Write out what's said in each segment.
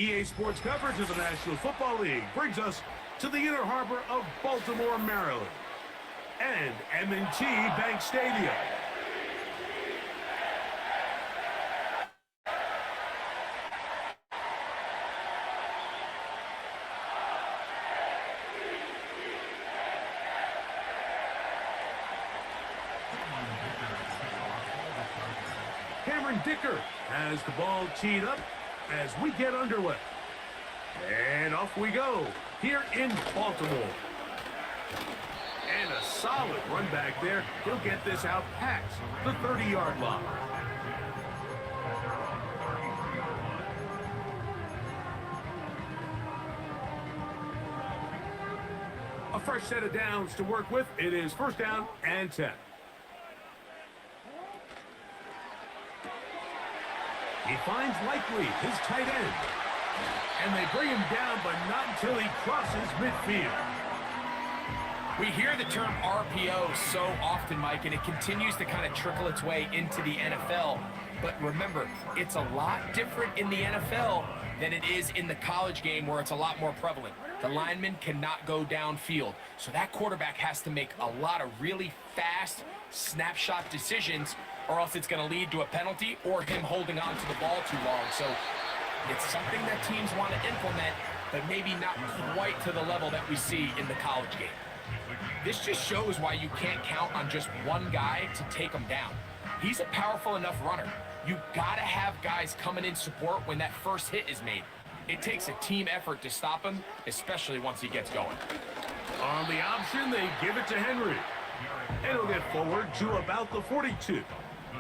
EA Sports coverage of the National Football League brings us to the inner harbor of Baltimore, Maryland, and M&T Bank Stadium. Dicker has the ball teed up as we get underway. And off we go here in Baltimore. And a solid run back there. He'll get this out past the 30-yard line. A fresh set of downs to work with. It is first down and 10. He finds Likely, his tight end. And they bring him down, but not until he crosses midfield. We hear the term RPO so often, Mike, and it continues to kind of trickle its way into the NFL. But remember, it's a lot different in the NFL than it is in the college game where it's a lot more prevalent. The lineman cannot go downfield. So that quarterback has to make a lot of really fast snapshot decisions, or else it's going to lead to a penalty or him holding on to the ball too long. So it's something that teams want to implement, but maybe not quite to the level that we see in the college game. This just shows why you can't count on just one guy to take him down. He's a powerful enough runner. You got to have guys coming in support when that first hit is made. It takes a team effort to stop him, especially once he gets going. On the option, they give it to Henry. And he'll get forward to about the 42.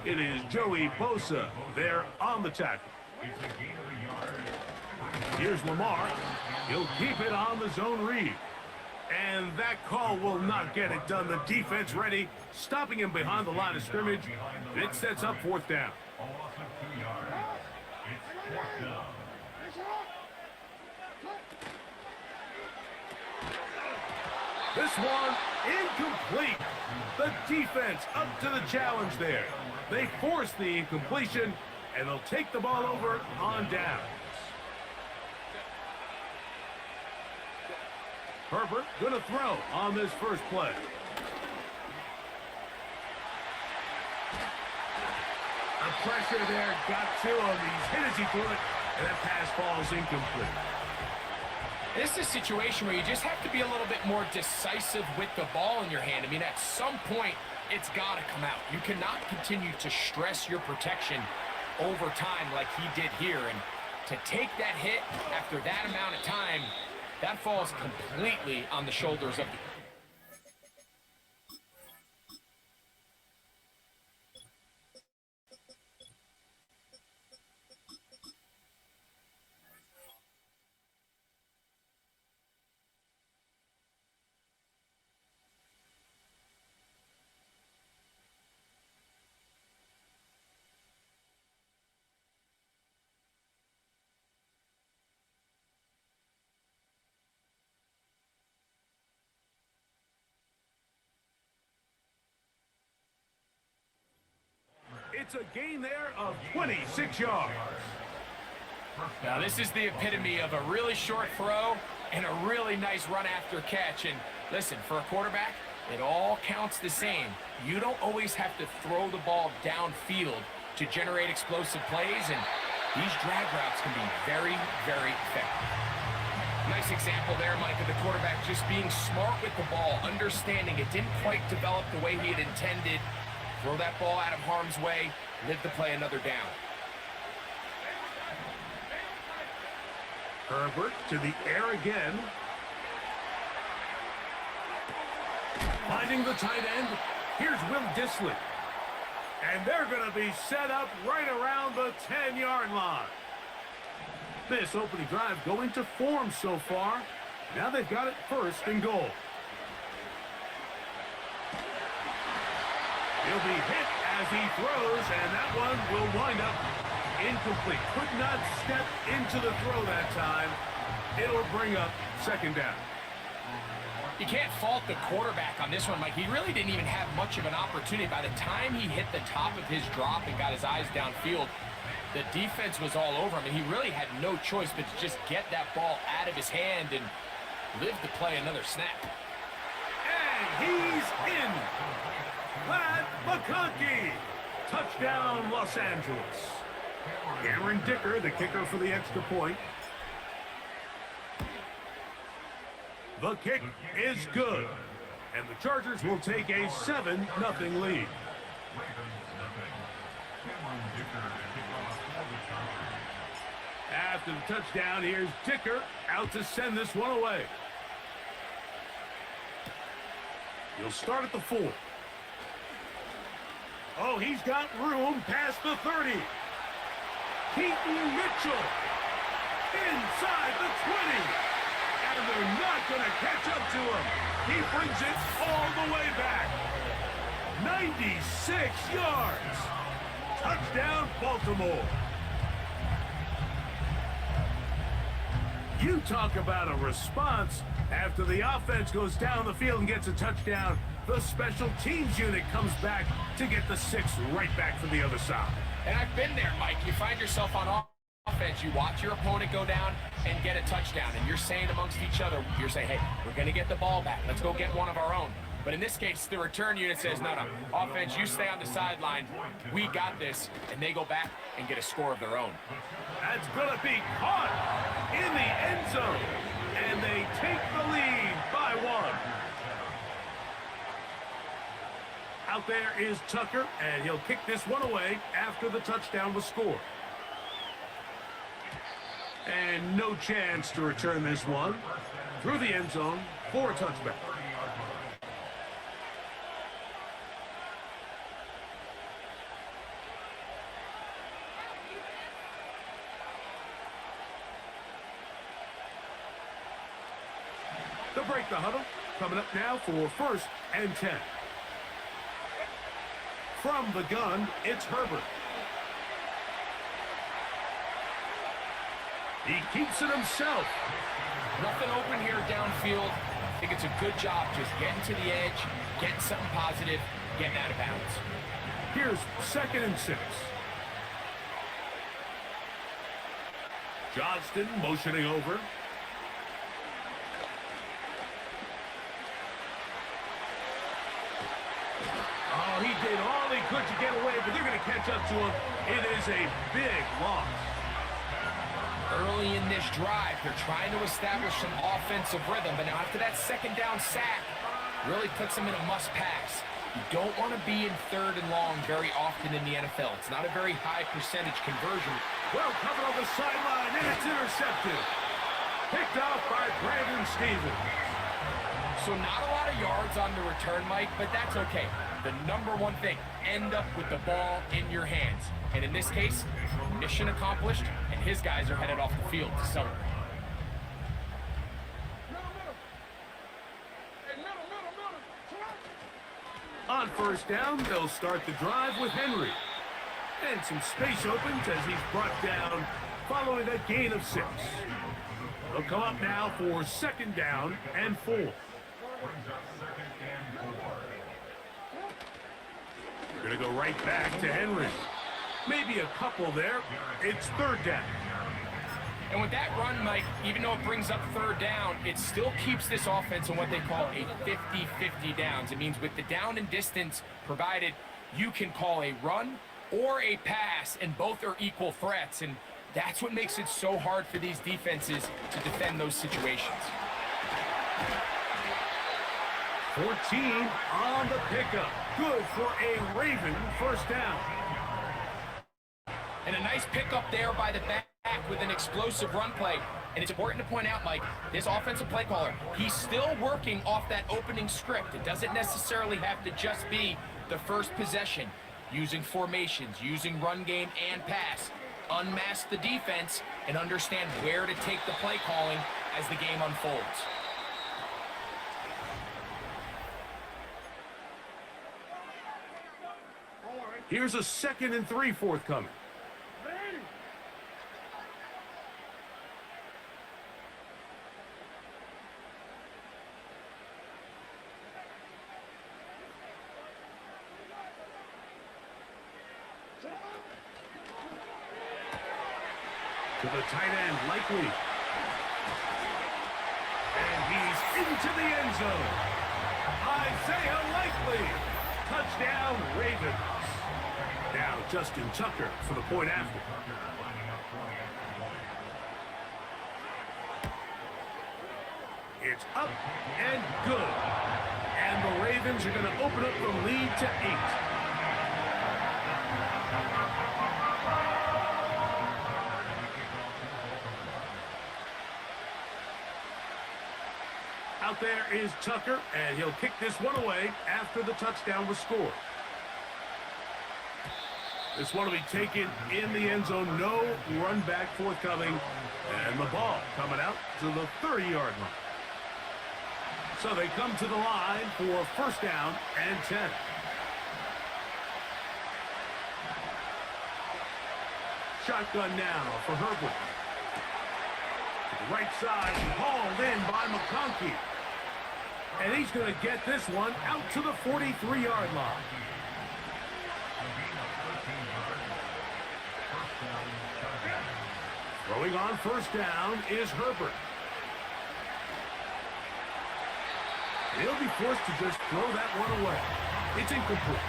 It is Joey Bosa there on the tackle. Here's Lamar. He'll keep it on the zone read. And that call will not get it done. The defense ready, stopping him behind the line of scrimmage. It sets up fourth down. This one incomplete. The defense up to the challenge there. They force the incompletion, and they'll take the ball over on down. Herbert going to throw on this first play. The pressure there got to him. He's hit as he threw it, and that pass falls incomplete. This is a situation where you just have to be a little bit more decisive with the ball in your hand. I mean, at some point, it's got to come out. You cannot continue to stress your protection over time like he did here. And to take that hit after that amount of time, that falls completely on the shoulders of the... It's a gain there of 26 yards. Now, this is the epitome of a really short throw and a really nice run after catch. And listen, for a quarterback, it all counts the same. You don't always have to throw the ball downfield to generate explosive plays, and these drag routes can be very, very effective. Nice example there, Mike, of the quarterback just being smart with the ball, understanding it didn't quite develop the way he had intended. Throw that ball out of harm's way, live to play another down. Herbert to the air again. Finding the tight end. Here's Will Dissly. And they're going to be set up right around the 10-yard line. This opening drive going to form so far. Now they've got it first and goal. He'll be hit as he throws, and that one will wind up incomplete. Could not step into the throw that time. It'll bring up second down. You can't fault the quarterback on this one, Mike. He really didn't even have much of an opportunity. By the time he hit the top of his drop and got his eyes downfield, The defense was all over him, and he really had no choice but to just get that ball out of his hand and live to play another snap. And he's in. Pat McConkey. Touchdown, Los Angeles. Aaron Dicker, the kicker for the extra point. The kick is good. And the Chargers will take a 7-0 lead. After the touchdown, here's Dicker out to send this one away. He'll start at the 4. Oh, he's got room past the 30. Keaton Mitchell inside the 20. And they're not going to catch up to him. He brings it all the way back. 96 yards. Touchdown, Baltimore. You talk about a response. After the offense goes down the field and gets a touchdown, the special teams unit comes back to get the 6 right back from the other side. And I've been there, Mike. You find yourself on offense, you watch your opponent go down and get a touchdown, and you're saying amongst each other, you're saying, hey, we're going to get the ball back. Let's go get one of our own. But in this case, the return unit says, no, offense, you stay on the sideline. We got this. And they go back and get a score of their own. That's going to be caught in the end zone. And they take the lead by 1. Out there is Tucker, and he'll kick this one away after the touchdown was scored. And no chance to return this one through the end zone for a touchback. They'll break the huddle. Coming up now for 1st and 10. From the gun, it's Herbert. He keeps it himself. Nothing open here downfield. I think it's a good job just getting to the edge, getting something positive, getting out of bounds. Here's 2nd and 6. Johnston motioning over. Oh, he did all he could to get away, but they're going to catch up to him. It is a big loss. Early in this drive, they're trying to establish some offensive rhythm, but now after that 2nd down sack, really puts them in a must-pass. You don't want to be in 3rd and long very often in the NFL. It's not a very high percentage conversion. Well covered on the sideline, and it's intercepted. Picked off by Brandon Stevens. So not a lot of yards on the return, Mike, but that's okay. The number one thing, end up with the ball in your hands. And in this case, mission accomplished, and his guys are headed off the field to celebrate. On 1st down, they'll start the drive with Henry. And some space opens as he's brought down following a gain of 6. They'll come up now for 2nd down and 4. We're going to go right back to Henry. Maybe a couple there. It's 3rd down. And with that run, Mike, even though it brings up 3rd down, it still keeps this offense in what they call a 50-50 downs. It means with the down and distance provided, you can call a run or a pass, and both are equal threats. And that's what makes it so hard for these defenses to defend those situations. 14 on the pickup. Good for a Raven 1st down. And a nice pickup there by the back with an explosive run play. And it's important to point out, Mike, this offensive play caller, he's still working off that opening script. It doesn't necessarily have to just be the first possession. Using formations, using run game and pass. Unmask the defense and understand where to take the play calling as the game unfolds. Here's a 2nd and 3 forthcoming. To the tight end, Likely. And he's into the end zone. Isaiah Likely. Touchdown, Ravens. Now Justin Tucker for the point after. It's up and good. And the Ravens are going to open up the lead to 8. Out there is Tucker, and he'll kick this one away after the touchdown was scored. This one will be taken in the end zone. No run back forthcoming. And the ball coming out to the 30-yard line. So they come to the line for first down and 10. Shotgun now for Herbert. To the right side, hauled in by McConkey. And he's going to get this one out to the 43-yard line. Throwing on first down is Herbert. He'll be forced to just throw that one away. It's incomplete.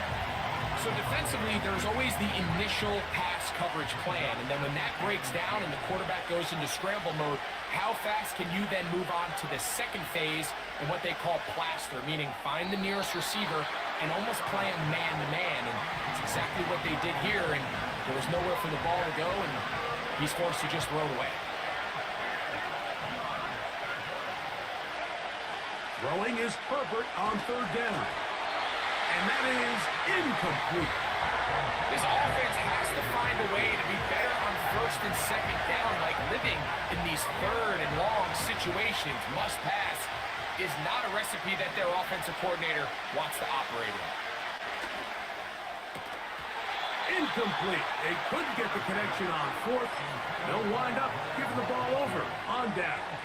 So defensively, there's always the initial pass coverage plan, and then when that breaks down and the quarterback goes into scramble mode, how fast can you then move on to the second phase and what they call plaster, meaning find the nearest receiver and almost play him man-to-man, and it's exactly what they did here, and there was nowhere for the ball to go, and he's forced to just throw it away. Throwing is Herbert on third down. And that is incomplete. This offense has to find a way to be better on first and second down, like living in these third and long situations. Must pass is not a recipe that their offensive coordinator wants to operate in. Incomplete. They couldn't get the connection on fourth. They'll wind up giving the ball over on downs.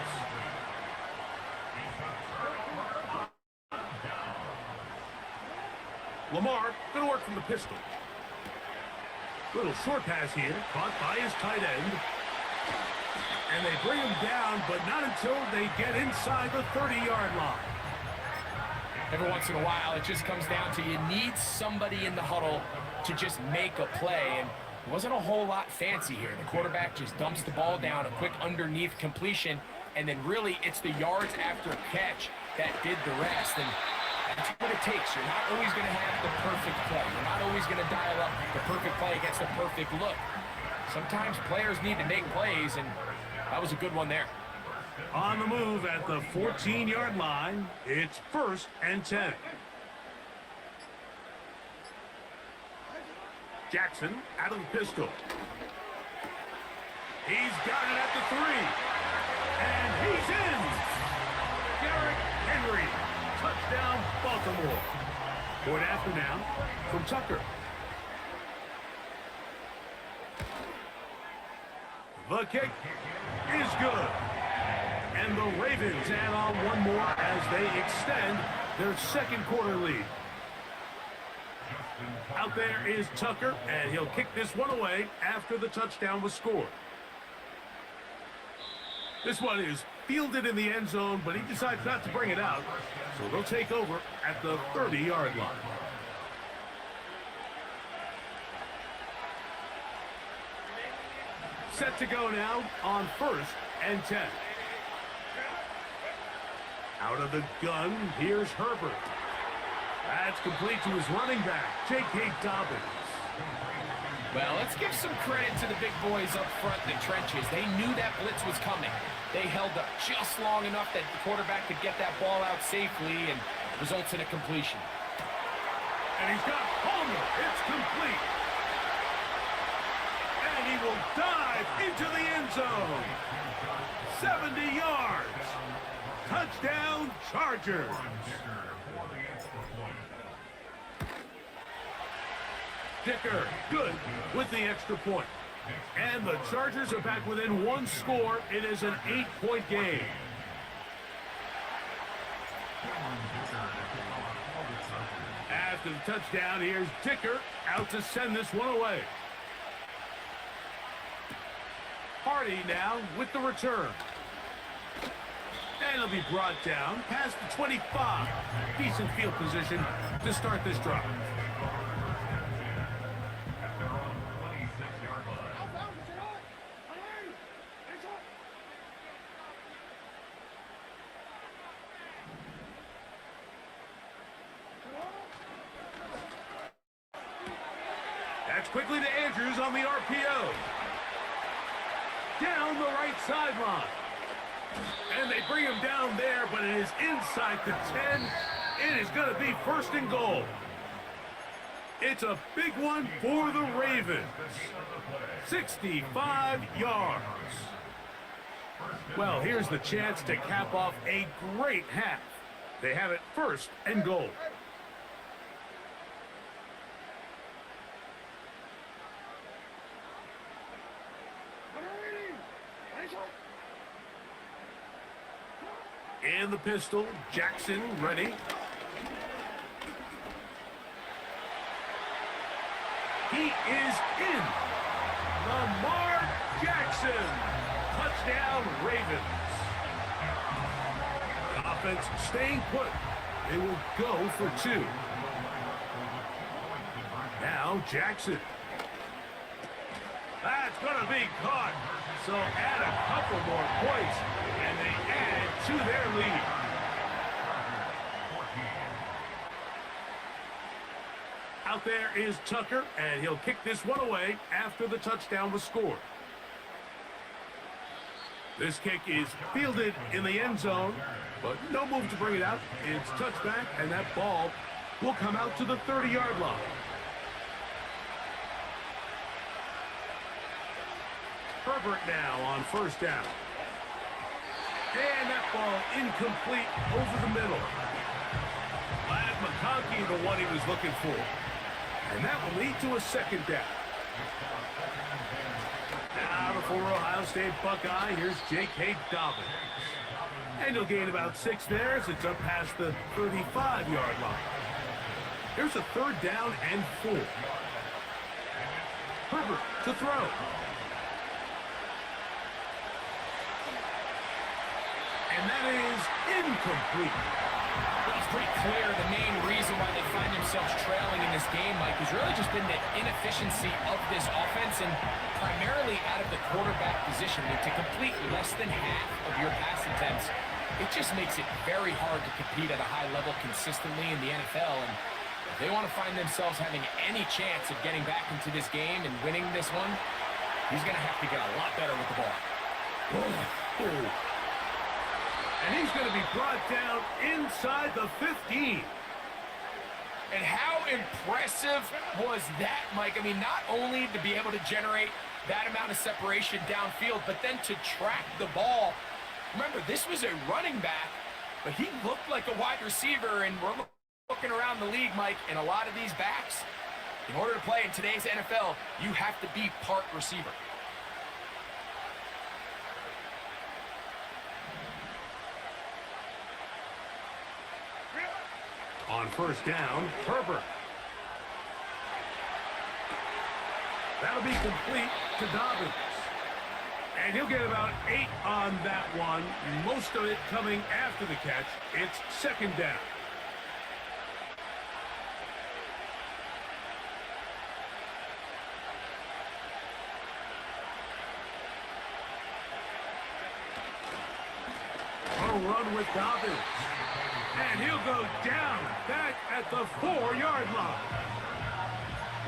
Lamar going to work from the pistol. Little short pass here, caught by his tight end. And they bring him down, but not until they get inside the 30-yard line. Every once in a while, it just comes down to you need somebody in the huddle to just make a play, and it wasn't a whole lot fancy here. The quarterback just dumps the ball down, a quick underneath completion, and then really it's the yards after catch that did the rest, and that's what it takes. You're not always going to have the perfect play. You're not always going to dial up the perfect play against the perfect look. Sometimes players need to make plays, and that was a good one there. On the move at the 14-yard line, it's first and 10. Jackson out of the pistol. He's got it at the 3. And he's in. Derrick Henry. Touchdown, Baltimore. Point after now from Tucker. The kick is good. And the Ravens add on one more as they extend their second quarter lead. Out there is Tucker, and he'll kick this one away after the touchdown was scored. This one is fielded in the end zone, but he decides not to bring it out, so they'll take over at the 30-yard line. Set to go now on first and 10. Out of the gun, here's Herbert. That's complete to his running back, J.K. Dobbins. Well, let's give some credit to the big boys up front in the trenches. They knew that blitz was coming. They held up just long enough that the quarterback could get that ball out safely and results in a completion. And he's got Homer. It's complete. And he will dive into the end zone. 70 yards. Touchdown, Chargers. Dicker, good with the extra point. And the Chargers are back within one score. It is an 8-point game. After the touchdown, here's Dicker out to send this one away. Hardy now with the return. And he'll be brought down past the 25. Decent field position to start this drive. That's quickly to Andrews on the RPO. Down the right sideline. And they bring him down there, but it is inside the 10. It is going to be first and goal. It's a big one for the Ravens. 65 yards. Well, here's the chance to cap off a great half. They have it first and goal. And the pistol, Jackson ready. He is in. Lamar Jackson. Touchdown, Ravens. The offense staying put. They will go for 2. Now Jackson. That's going to be caught. So add a couple more points, and they add to their lead. Out there is Tucker, and he'll kick this one away after the touchdown was scored. This kick is fielded in the end zone, but no move to bring it out. It's touchback, and that ball will come out to the 30-yard line. Herbert now on first down. And that ball incomplete over the middle. Glad McConkey the one he was looking for. And that will lead to a second down. Now the former Ohio State Buckeye, here's J.K. Dobbins. And he'll gain about 6 there as it's up past the 35-yard line. Here's a third down and 4. Herbert to throw. And that is incomplete. Well, it's pretty clear the main reason why they find themselves trailing in this game, Mike, has really just been the inefficiency of this offense and primarily out of the quarterback position. To complete less than half of your pass attempts, it just makes it very hard to compete at a high level consistently in the NFL. And if they want to find themselves having any chance of getting back into this game and winning this one, he's going to have to get a lot better with the ball. And he's going to be brought down inside the 15. And how impressive was that, Mike? I mean, not only to be able to generate that amount of separation downfield, but then to track the ball. Remember, this was a running back, but he looked like a wide receiver, and we're looking around the league, Mike, and a lot of these backs, in order to play in today's NFL, you have to be part receiver. On first down, Herbert. That'll be complete to Dobbins. And he'll get about 8 on that one. Most of it coming after the catch. It's second down. A run with Dobbins. And he'll go down back at the 4-yard line.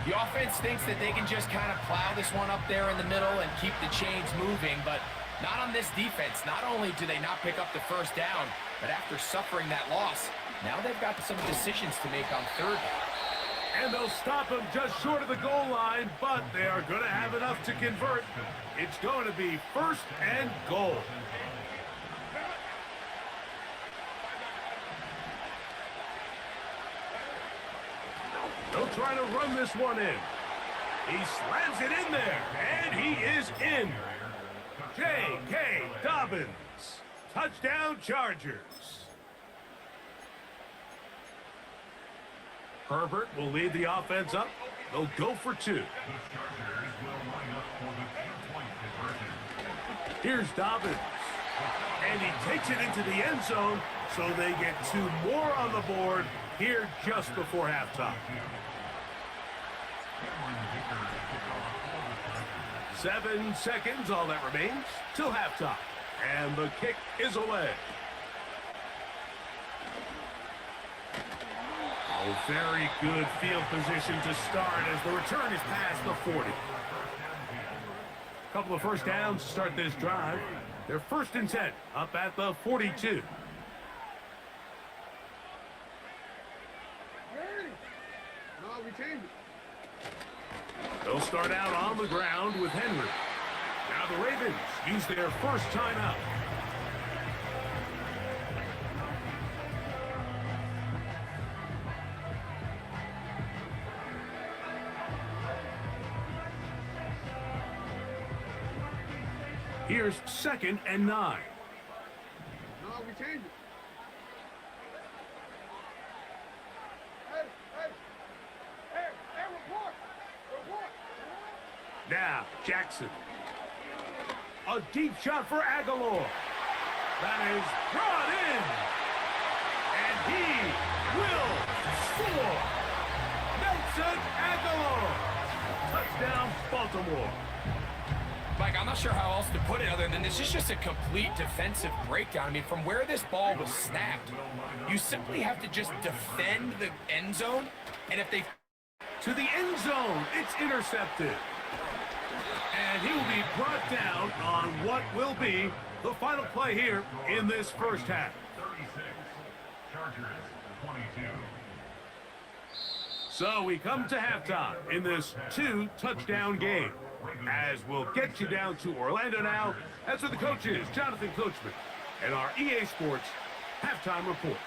The offense thinks that they can just kind of plow this one up there in the middle and keep the chains moving, but not on this defense. Not only do they not pick up the first down, but after suffering that loss, now they've got some decisions to make on third down. And they'll stop him just short of the goal line, but they are going to have enough to convert. It's going to be first and goal. They'll try to run this one in. He slams it in there, and he is in. J.K. Dobbins. Touchdown, Chargers. Herbert will lead the offense up. They'll go for 2. Here's Dobbins. And he takes it into the end zone, so they get 2 more on the board here just before halftime. 7 seconds, all that remains, till halftime. And the kick is away. Oh, very good field position to start as the return is past the 40. Couple of first downs to start this drive. They're 1st and 10, up at the 42. They'll start out on the ground with Henry. Now the Ravens use their first timeout. Here's 2nd and 9. No, we changed it. Hey, report! Now, Jackson. A deep shot for Aguilar. That is brought in. And he will score. Nelson Aguilar. Touchdown, Baltimore. Mike, I'm not sure how else to put it other than this is just a complete defensive breakdown. I mean, from where this ball was snapped, you simply have to just defend the end zone, and if they... To the end zone, it's intercepted. And he will be brought down on what will be the final play here in this first half. 36, Chargers 22. So we come to halftime in this 2-touchdown game. As we'll get you down to Orlando now, as are the coaches, Jonathan Coachman, and our EA Sports halftime report.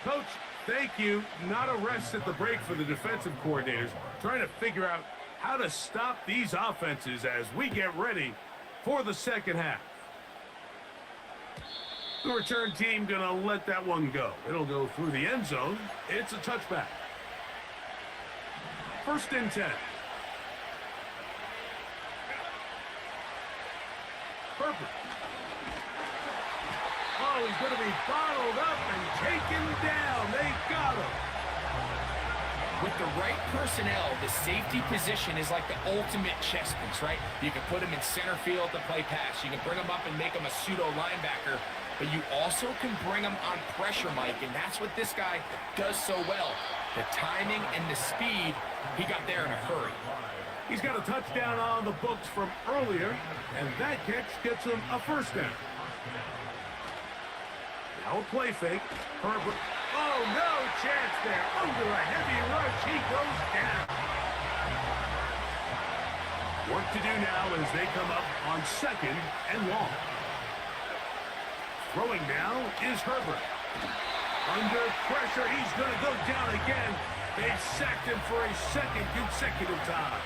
Coach, thank you. Not a rest at the break for the defensive coordinators, trying to figure out how to stop these offenses as we get ready for the second half. The return team gonna let that one go. It'll go through the end zone. It's a touchback. 1st and 10. Perfect. Oh, he's going to be bottled up and taken down. They got him. With the right personnel, the safety position is like the ultimate chess piece, right? You can put him in center field to play pass. You can bring him up and make him a pseudo linebacker, but you also can bring him on pressure, Mike, and that's what this guy does so well. The timing and the speed, he got there in a hurry. He's got a touchdown on the books from earlier, and that catch gets him a first down. Now a play fake. Herbert. Oh, no chance there. Under a heavy rush, he goes down. Work to do now as they come up on 2nd and long. Throwing now is Herbert. Under pressure, he's going to go down again. They've sacked him for a 2nd consecutive time.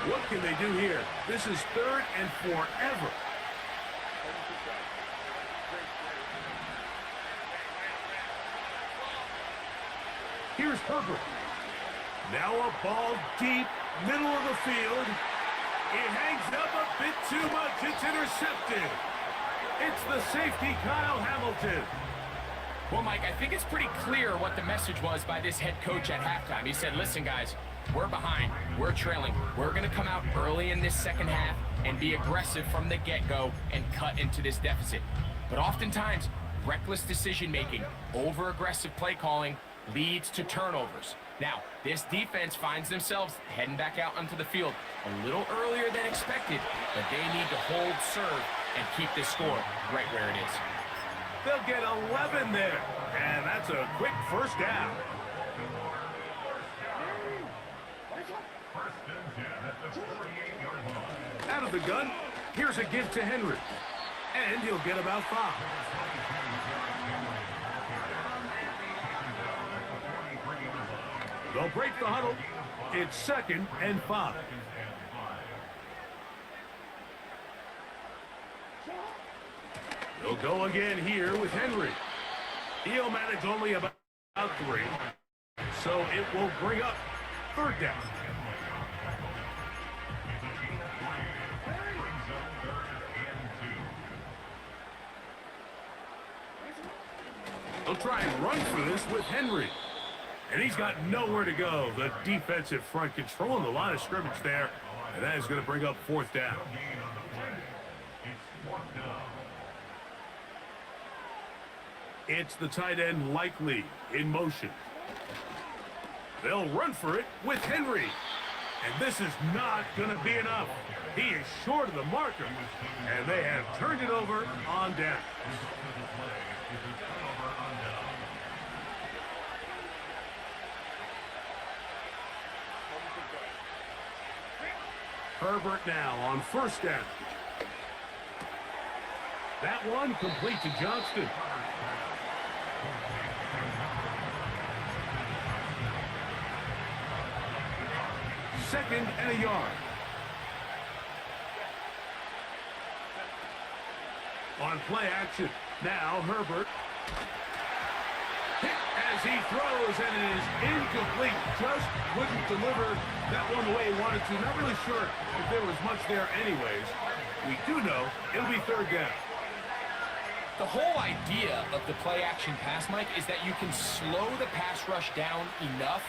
What can they do here? This is 3rd and forever. Here's Herbert. Now a ball deep, middle of the field. It hangs up a bit too much. It's intercepted. It's the safety, Kyle Hamilton. Well, Mike, I think it's pretty clear what the message was by this head coach at halftime. He said, listen, guys, we're behind. We're trailing. We're going to come out early in this second half and be aggressive from the get-go and cut into this deficit. But oftentimes, reckless decision-making, over-aggressive play calling leads to turnovers. Now, this defense finds themselves heading back out onto the field a little earlier than expected, but they need to hold serve and keep this score right where it is. They'll get 11 there, and that's a quick first down. Out of the gun, here's a give to Henry, and he'll get about 5. They'll break the huddle. It's 2nd and 5. They'll go again here with Henry. He'll manage only about 3, so it will bring up 3rd down. They'll try and run for this with Henry. And he's got nowhere to go. The defensive front controlling the line of scrimmage there. And that is going to bring up fourth down. It's the tight end Likely in motion. They'll run for it with Henry. And this is not going to be enough. He is short of the marker. And they have turned it over on down. Herbert now on first down. That one complete to Johnston. Second and a yard. On play action. Now Herbert. Hit as he throws, and it is incomplete. Just wouldn't deliver that one the way he wanted to. Not really sure if there was much there anyways. We do know it'll be third down. The whole idea of the play action pass, Mike, is that you can slow the pass rush down enough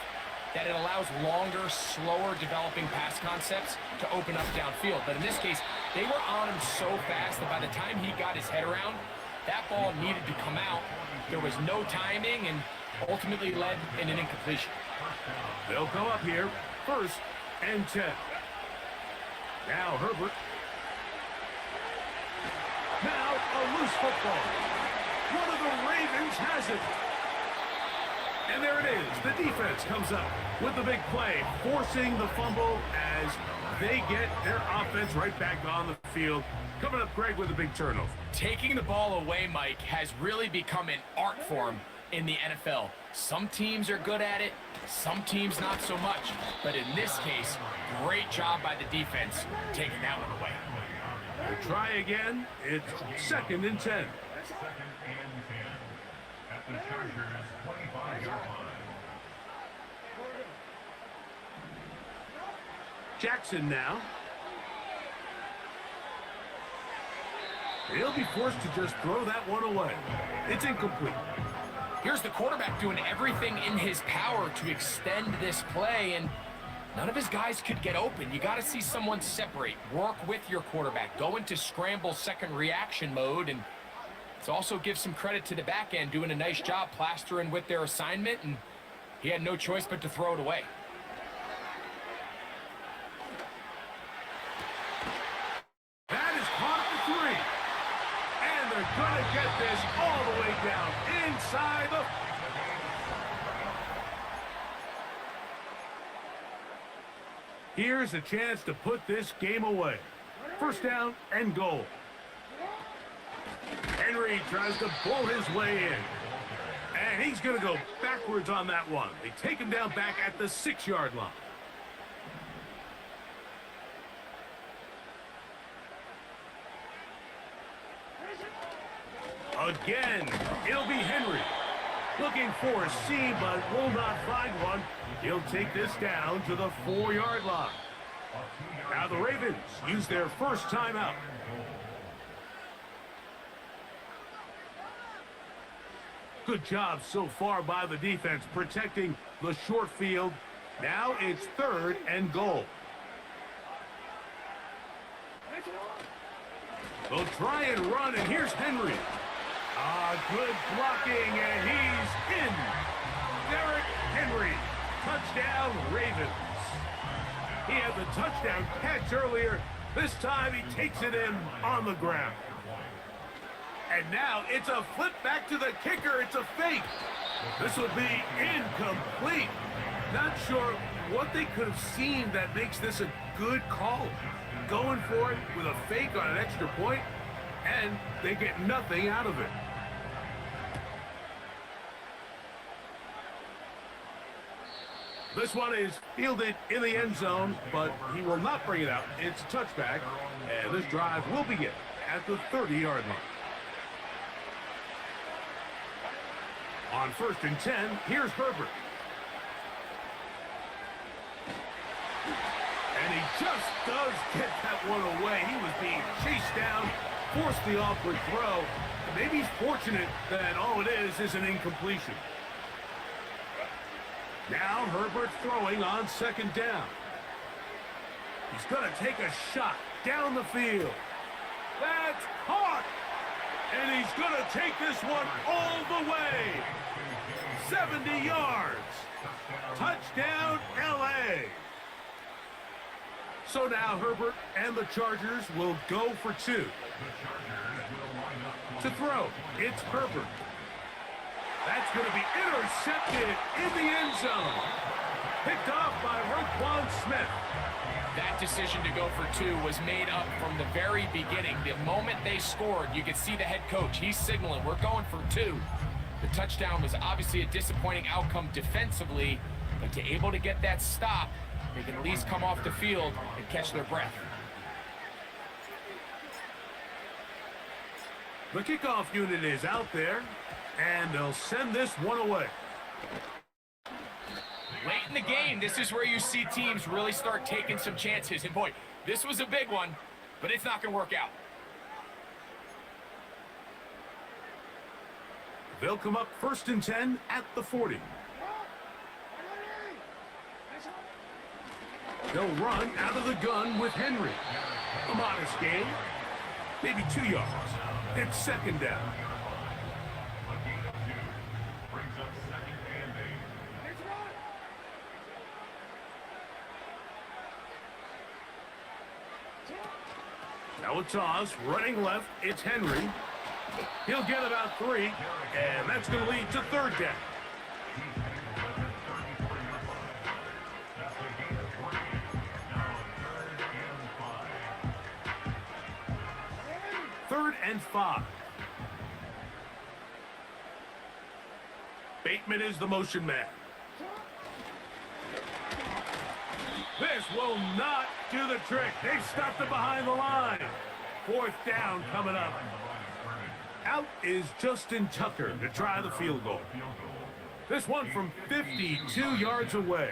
that it allows longer, slower developing pass concepts to open up downfield. But in this case, they were on him so fast that by the time he got his head around, that ball needed to come out. There was no timing and ultimately led in an incompletion. They'll come up here, first and 10. Now Herbert. Now a loose football. One of the Ravens has it. And there it is. The defense comes up with the big play, forcing the fumble as they get their offense right back on the field. Coming up, Greg, with a big turnover. Taking the ball away, Mike, has really become an art form in the NFL. Some teams are good at it, some teams not so much. But in this case, great job by the defense taking that one away. We'll try again. It's second and 10. Second and 10 at the Chargers' 25-yard line. Jackson now. He'll be forced to just throw that one away. It's incomplete. Here's the quarterback doing everything in his power to extend this play, and none of his guys could get open. You got to see someone separate, work with your quarterback, go into scramble second reaction mode, and let's also give some credit to the back end doing a nice job plastering with their assignment, and he had no choice but to throw it away. That is caught for 3. And they're going to get this all the way down inside the... Here's a chance to put this game away. First down and goal. Henry tries to bull his way in. And he's going to go backwards on that one. They take him down back at the 6-yard line. Again, it'll be Henry. Looking for a seam, but will not find one. He'll take this down to the 4-yard line. Now the Ravens use their first timeout. Good job so far by the defense protecting the short field. Now it's third and goal. They'll try and run, and here's Henry. Good blocking, and he's in. Derrick Henry, touchdown Ravens. He had the touchdown catch earlier. This time he takes it in on the ground. And now it's a flip back to the kicker. It's a fake. This will be incomplete. Not sure what they could have seen that makes this a good call. Going for it with a fake on an extra point, and they get nothing out of it. This one is fielded in the end zone, but he will not bring it out. It's a touchback, and this drive will begin at the 30-yard line. On first and 10, here's Herbert. And he just does get that one away. He was being chased down, forced the awkward throw, Maybe he's fortunate that all it is an incompletion. Now Herbert throwing on second down. He's going to take a shot down the field. That's caught. And he's going to take this one all the way. 70 yards. Touchdown, L.A. So now Herbert and the Chargers will go for two. To throw, it's Herbert. That's going to be intercepted in the end zone. Picked off by Roquan Smith. That decision to go for two was made up from the very beginning. The moment they scored, you could see the head coach. He's signaling, we're going for two. The touchdown was obviously a disappointing outcome defensively, but to able to get that stop, they can at least come off the field and catch their breath. The kickoff unit is out there, and they'll send this one away. Late in the game, this is where you see teams really start taking some chances. And boy, this was a big one, but it's not going to work out. They'll come up 1st and 10 at the 40. They'll run out of the gun with Henry. A modest gain, maybe 2 yards. It's second down. Now a toss, running left, it's Henry. He'll get about 3, and that's going to lead to third down. Third and 5. Bateman is the motion man. This will not do the trick. They've stopped it behind the line. Fourth down coming up. Out is Justin Tucker to try the field goal. This one from 52 yards away.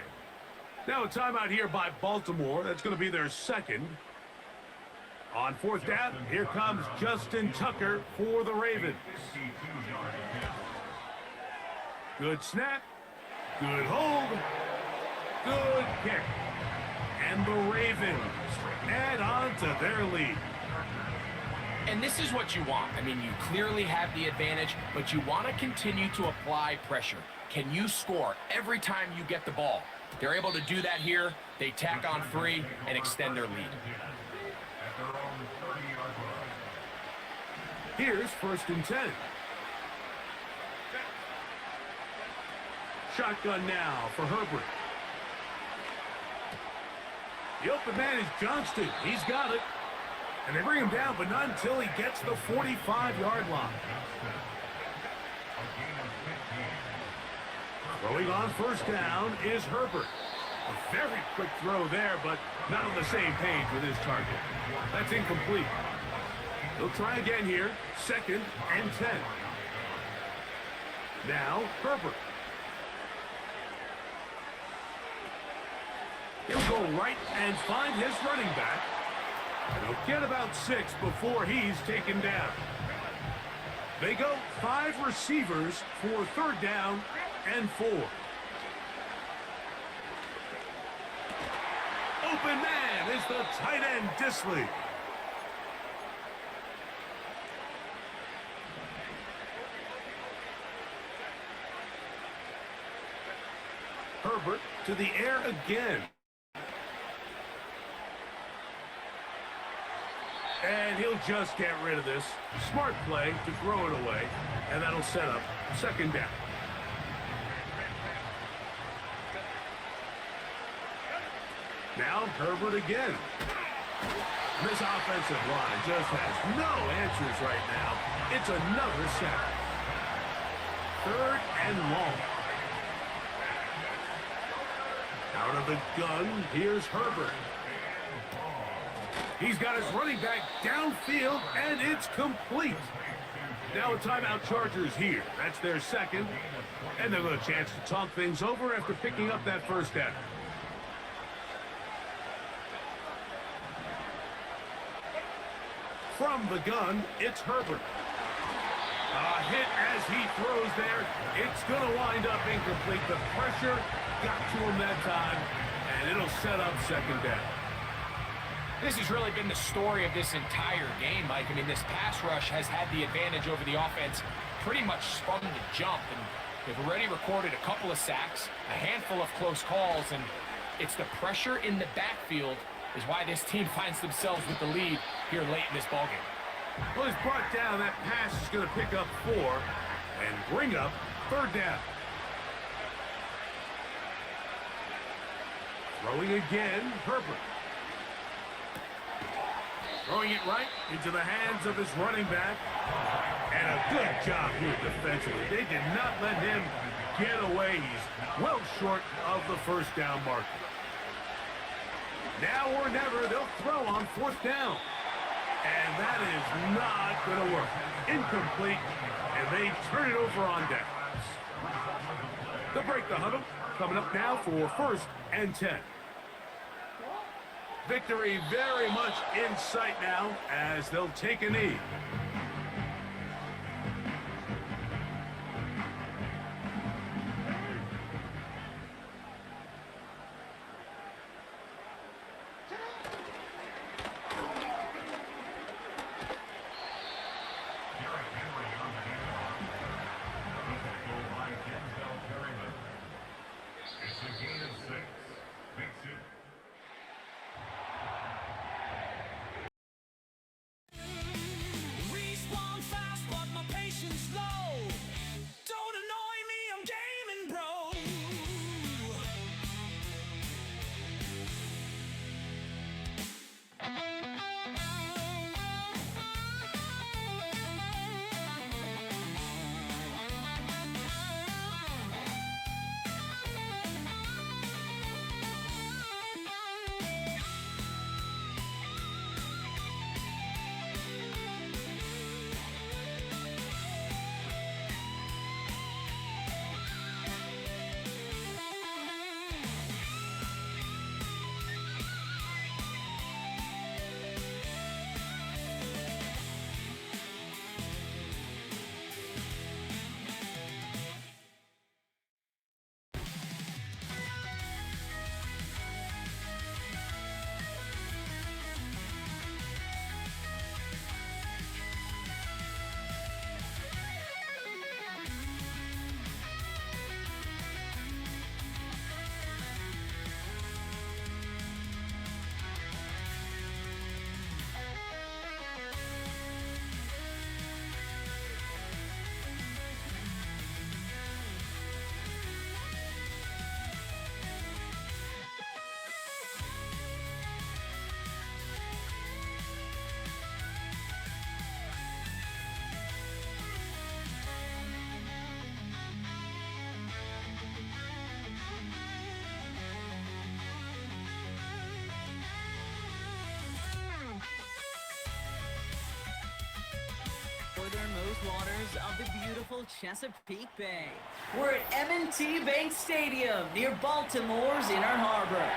Now a timeout here by Baltimore. That's going to be their second. On fourth down, here comes Justin Tucker for the Ravens. Good snap. Good hold. Good kick. And the Ravens add on to their lead. And this is what you want. I mean, you clearly have the advantage, but you want to continue to apply pressure. Can you score every time you get the ball? They're able to do that here. They tack on 3 and extend their lead. Here's 1st and 10. Shotgun now for Herbert. The open man is Johnston. He's got it. And they bring him down, but not until he gets the 45-yard line. Throwing on first down is Herbert. A very quick throw there, but not on the same page with his target. That's incomplete. They'll try again here, 2nd and 10. Now, Herbert. He'll go right and find his running back. And he'll get about 6 before he's taken down. They go 5 receivers for third down and 4. Open man is the tight end, Disley. Herbert to the air again. And he'll just get rid of this. Smart play to throw it away, and that'll set up second down. Now Herbert again. This offensive line just has no answers right now. It's another sack. 3rd and long. Out of the gun, here's Herbert. He's got his running back downfield, and it's complete. Now a timeout, Chargers here. That's their second. And they'll have a chance to talk things over after picking up that first down. From the gun, it's Herbert. A hit as he throws there. It's going to wind up incomplete. The pressure got to him that time, and it'll set up second down. This has really been the story of this entire game, Mike. I mean, this pass rush has had the advantage over the offense pretty much from the jump, and they've already recorded a couple of sacks, a handful of close calls, and it's the pressure in the backfield is why this team finds themselves with the lead here late in this ballgame. Well, he's brought down. That pass is going to pick up 4 and bring up third down. Throwing again, Herbert. Throwing it right into the hands of his running back. And a good job here defensively. They did not let him get away. He's well short of the first down marker. Now or never, they'll throw on fourth down. And that is not going to work. Incomplete, and they turn it over on downs. They'll break the huddle. Coming up now for first and 10. Victory very much in sight now as they'll take a knee. Northernmost waters of the beautiful Chesapeake Bay. We're at M&T Bank Stadium near Baltimore's Inner Harbor.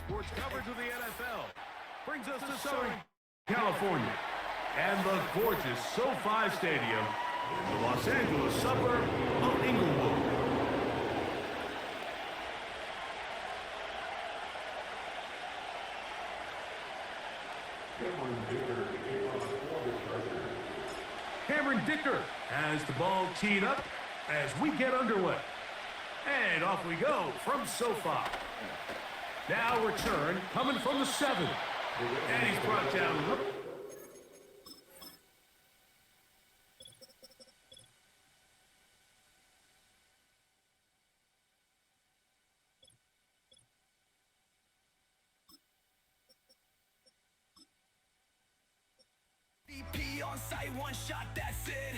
sports coverage of the NFL brings us to Southern California and the gorgeous SoFi Stadium in the Los Angeles suburb of Inglewood. Cameron Dicker has the ball teed up as we get underway. And off we go from SoFi. Now return coming from the 7. And he's brought down. On sight, one shot, that's it.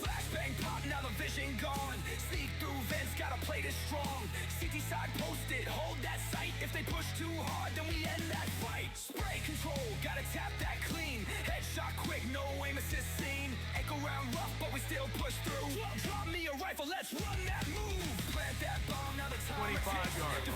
Flashbang pop, now the vision gone. Sneak through vents, gotta play this strong. CT side posted, hold that sight. If they push too hard, then we end that fight. Spray control, gotta tap that clean. Headshot quick, no aim assist scene. Echo round rough, but we still push through. Drop me a rifle, let's run that move. Plant that bomb, now the time 25 yards.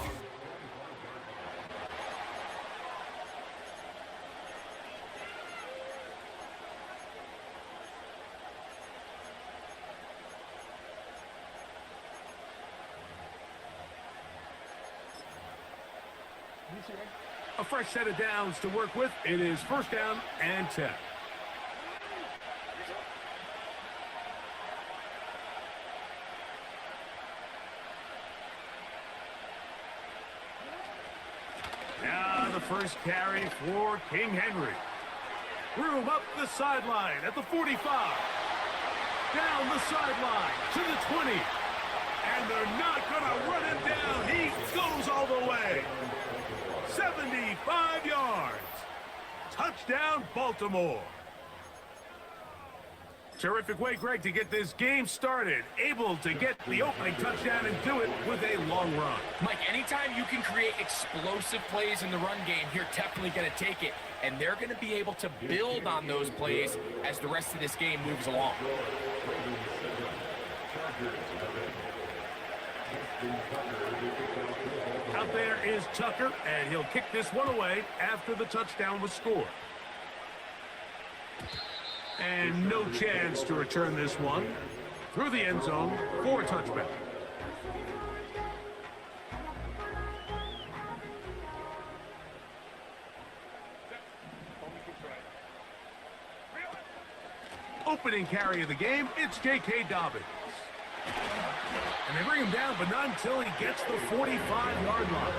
A fresh set of downs to work with. It is first down and 10. Now the first carry for King Henry. Room up the sideline at the 45. Down the sideline to the 20. And they're not going to run him down. He goes all the way. 75 yards. Touchdown, Baltimore. Terrific way, Greg, to get this game started. Able to get the opening touchdown and do it with a long run. Mike, anytime you can create explosive plays in the run game, you're definitely going to take it. And they're going to be able to build on those plays as the rest of this game moves along. Out there is Tucker, and he'll kick this one away after the touchdown was scored. And no chance to return this one through the end zone for a touchback. Opening carry of the game, it's J.K. Dobbins. And they bring him down, but not until he gets the 45-yard line.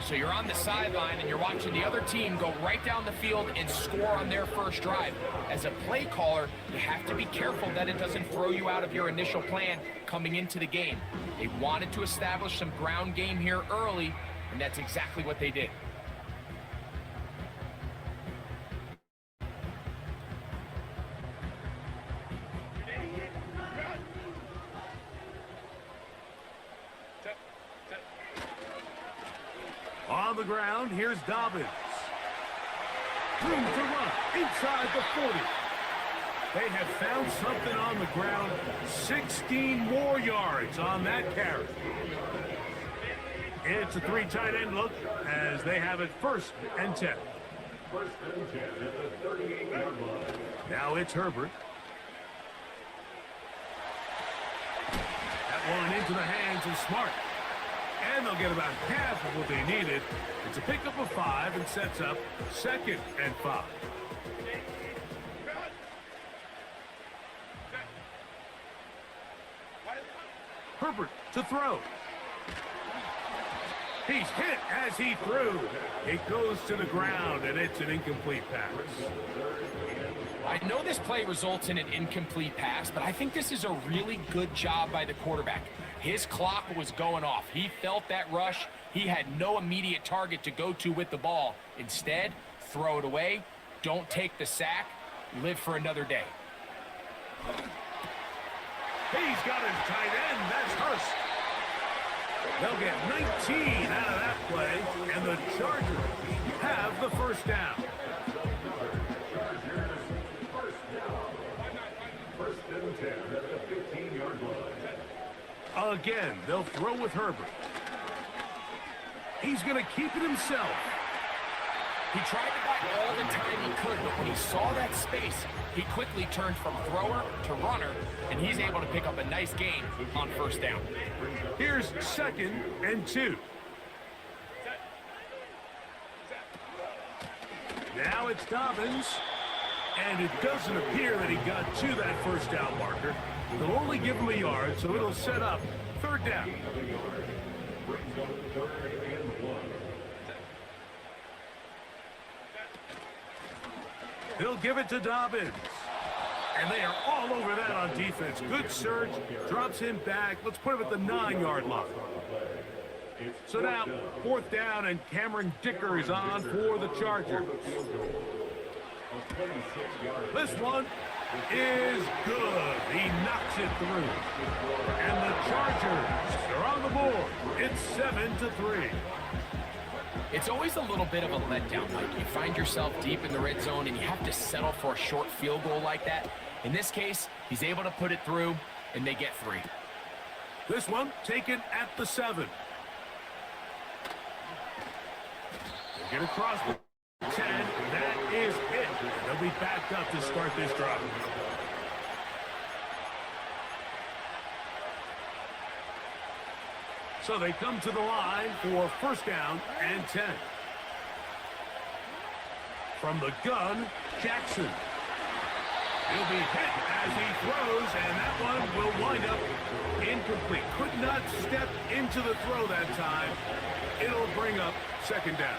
So you're on the sideline and you're watching the other team go right down the field and score on their first drive. As a play caller, you have to be careful that it doesn't throw you out of your initial plan coming into the game. They wanted to establish some ground game here early, and that's exactly what they did. On the ground, here's Dobbins. Room to run inside the 40. They have found something on the ground. 16 more yards on that carry. It's a 3 tight end look as they have it first and 10. First and 10 at the 38-yard line. Now it's Herbert. That one into the hands of Smart. And they'll get about half of what they needed. It's a pickup of 5 and sets up 2nd and 5. Herbert to throw. He's hit as he threw. It goes to the ground, and it's an incomplete pass. I know this play results in an incomplete pass, but I think this is a really good job by the quarterback. His clock was going off. He felt that rush. He had no immediate target to go to with the ball. Instead, throw it away. Don't take the sack. Live for another day. He's got his tight end. That's Hurst. They'll get 19 out of that play, and the Chargers have the first down. First and 10 at the 15-yard line. Again, they'll throw with Herbert. He's going to keep it himself. He tried to buy all the time he could, but when he saw that space, he quickly turned from thrower to runner, and he's able to pick up a nice gain on first down. Here's 2nd and 2. Now it's Dobbins, and it doesn't appear that he got to that first down marker. They'll only give him a yard, so it'll set up 3rd down. He'll give it to Dobbins. And they are all over that on defense. Good surge, drops him back. Let's put him at the 9-yard line. So now, 4th down, and Cameron Dicker is on for the Chargers. This one is good. He knocks it through. And the Chargers are on the board. It's 7-3. It's always a little bit of a letdown, Mike. You find yourself deep in the red zone, and you have to settle for a short field goal like that. In this case, he's able to put it through, and they get 3. This one taken at the 7. They get across the 10. That is it. They'll be backed up to start this drive. So they come to the line for 1st down and 10. From the gun, Jackson. He'll be hit as he throws, and that one will wind up incomplete. Could not step into the throw that time. It'll bring up 2nd down.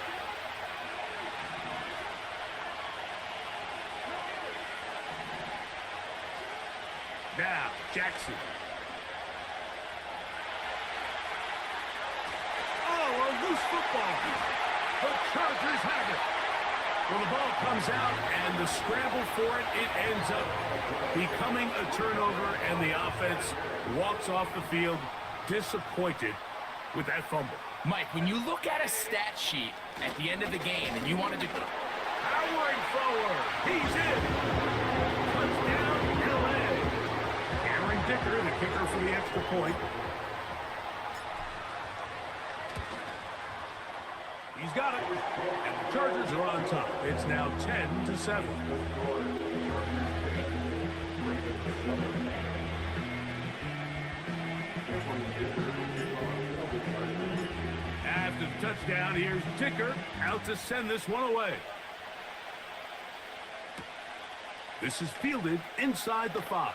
Now, Jackson. Oh, a loose football. The Chargers have it. Well, the ball comes out, and the scramble for it, it ends up becoming a turnover, and the offense walks off the field disappointed with that fumble. Mike, when you look at a stat sheet at the end of the game and you wanted to... Powering forward. He's in. Touchdown, L.A. Cameron Dicker, the kicker for the extra point. He's got it. And the Chargers are on top. It's now 10-7. After the touchdown, here's Dicker out to send this one away. This is fielded inside the 5.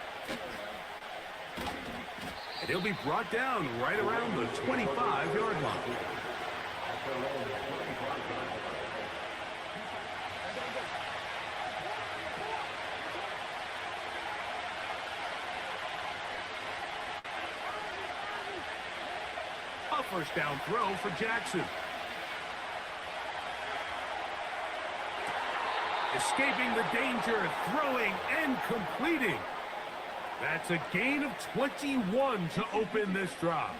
And he'll be brought down right around the 25-yard line. A first down throw for Jackson. Escaping the danger, throwing and completing. That's a gain of 21 to open this drive.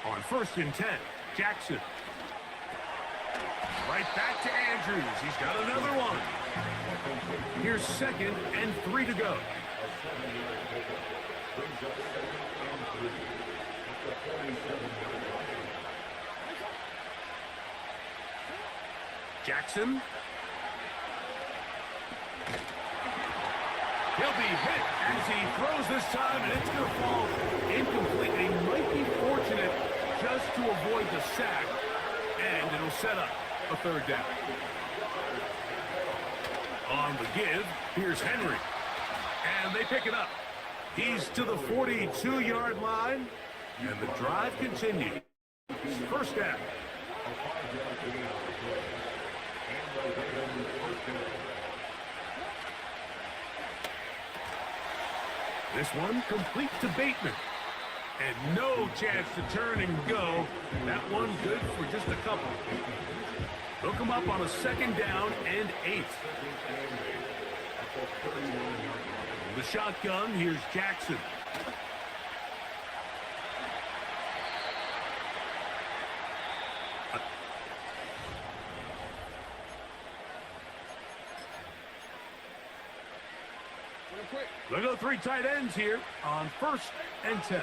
On 1st and 10, Jackson. Right back to Andrews. He's got another one. Here's 2nd and 3 to go. Jackson. He'll be hit as he throws this time, and it's going to fall incomplete. He might be fortunate just to avoid the sack, and it'll set up a 3rd down. On the give, here's Henry. And they pick it up. He's to the 42-yard line, and the drive continues. 1st down. This one complete to Bateman. And no chance to turn and go. That one good for just a couple. They'll come up on a 2nd down and 8. The shotgun, here's Jackson. Real quick. They go 3 tight ends here on 1st and 10.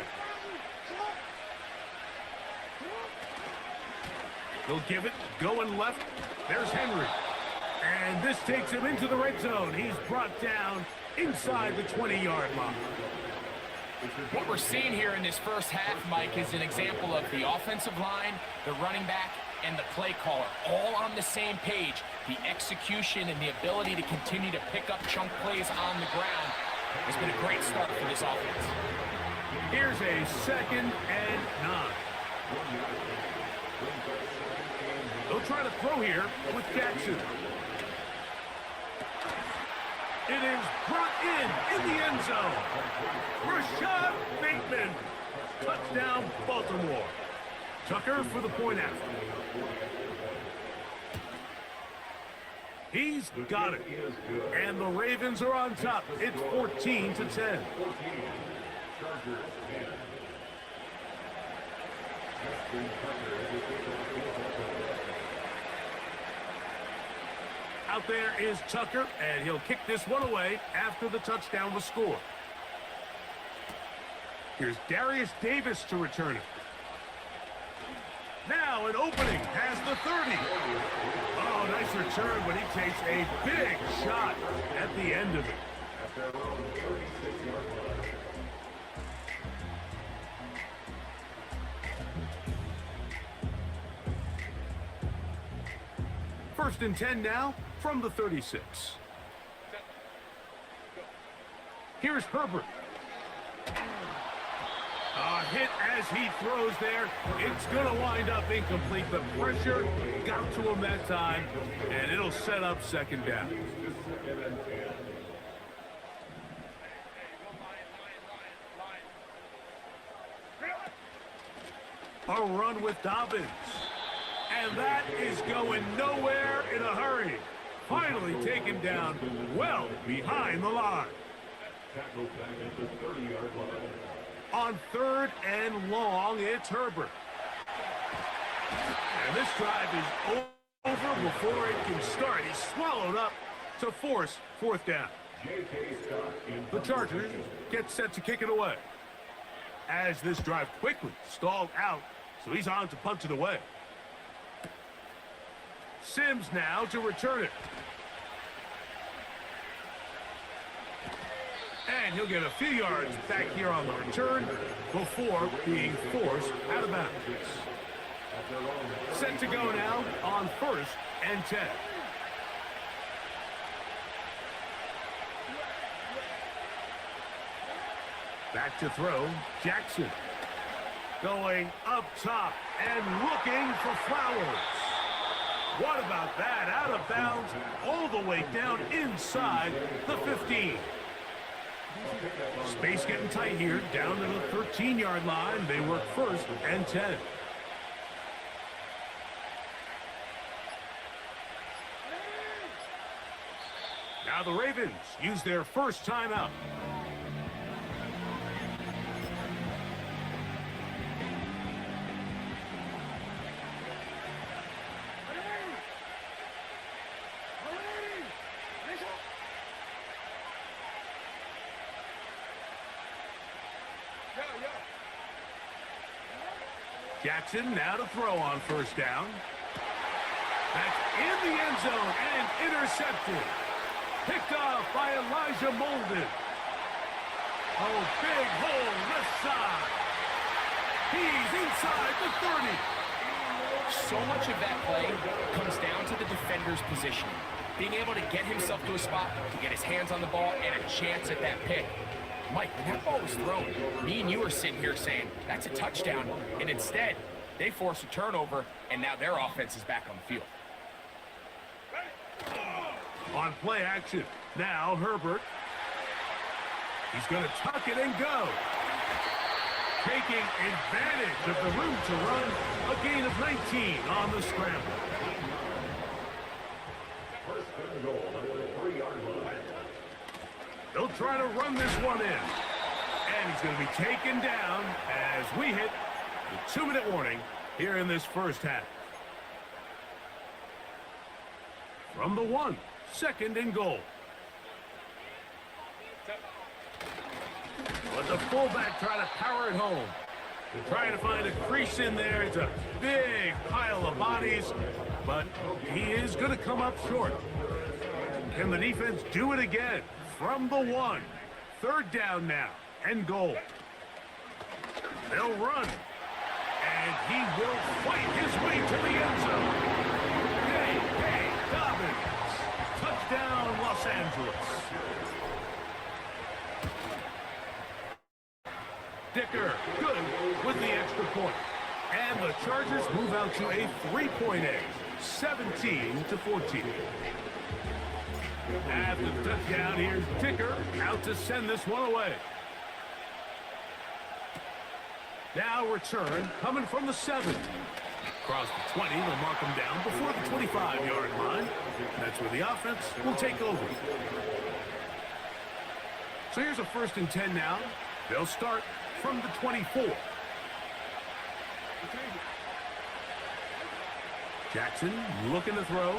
He'll give it, going left. There's Henry. And this takes him into the red zone. He's brought down inside the 20-yard line. What we're seeing here in this first half, Mike, is an example of the offensive line, the running back, and the play caller all on the same page. The execution and the ability to continue to pick up chunk plays on the ground has been a great start for this offense. Here's a 2nd and 9. They'll try to throw here with Jackson. It is brought in the end zone. Rashad Bateman. Touchdown, Baltimore. Tucker for the point after. He's got it. And the Ravens are on top. It's 14-10. Out there is Tucker, and he'll kick this one away after the touchdown was scored. Here's Darius Davis to return it. Now an opening past the 30. Oh, nice return, but he takes a big shot at the end of it. First and 10 now from the 36. Here's Herbert. A hit as he throws there. It's going to wind up incomplete. The pressure got to him that time, and it'll set up 2nd down. A run with Dobbins. And that is going nowhere in a hurry. Finally taken down well behind the line. On 3rd and long, it's Herbert. And this drive is over before it can start. He's swallowed up to force 4th down. The Chargers get set to kick it away. As this drive quickly stalled out, so he's on to punt it away. Sims now to return it. And he'll get a few yards back here on the return before being forced out of bounds. Set to go now on 1st and 10. Back to throw, Jackson. Going up top and looking for Flowers. What about that? Out of bounds, all the way down inside the 15. Space getting tight here, down to the 13-yard line. They work 1st and 10. Now the Ravens use their first timeout. Jackson now to throw on 1st down. That's in the end zone and intercepted. Picked off by Elijah Molden. Oh, big hole left side. He's inside the 30. So much of that play comes down to the defender's position. Being able to get himself to a spot, to get his hands on the ball, and a chance at that pick. Mike, when that ball was thrown, me and you were sitting here saying, that's a touchdown. And instead, they force a turnover, and now their offense is back on the field. On play action, now Herbert. He's going to tuck it and go. Taking advantage of the room to run, a gain of 19 on the scramble. They'll try to run this one in. And he's going to be taken down as we hit the 2-minute warning here in this first half. From the 1, 2nd and goal. But the fullback trying to power it home. They're trying to find a crease in there. It's a big pile of bodies, but he is going to come up short. Can the defense do it again? From the 1. 3rd down now, and goal. They'll run, and he will fight his way to the end zone. Hey, Dobbins. Touchdown, Los Angeles. Dicker, good with the extra point. And the Chargers move out to a 3-point edge, 17-14. After the touchdown, here's Dicker out to send this one away. Now return coming from the 7. Across the 20, they'll mark him down before the 25-yard line. That's where the offense will take over. So here's a 1st and 10 now. They'll start from the 24. Jackson looking to throw.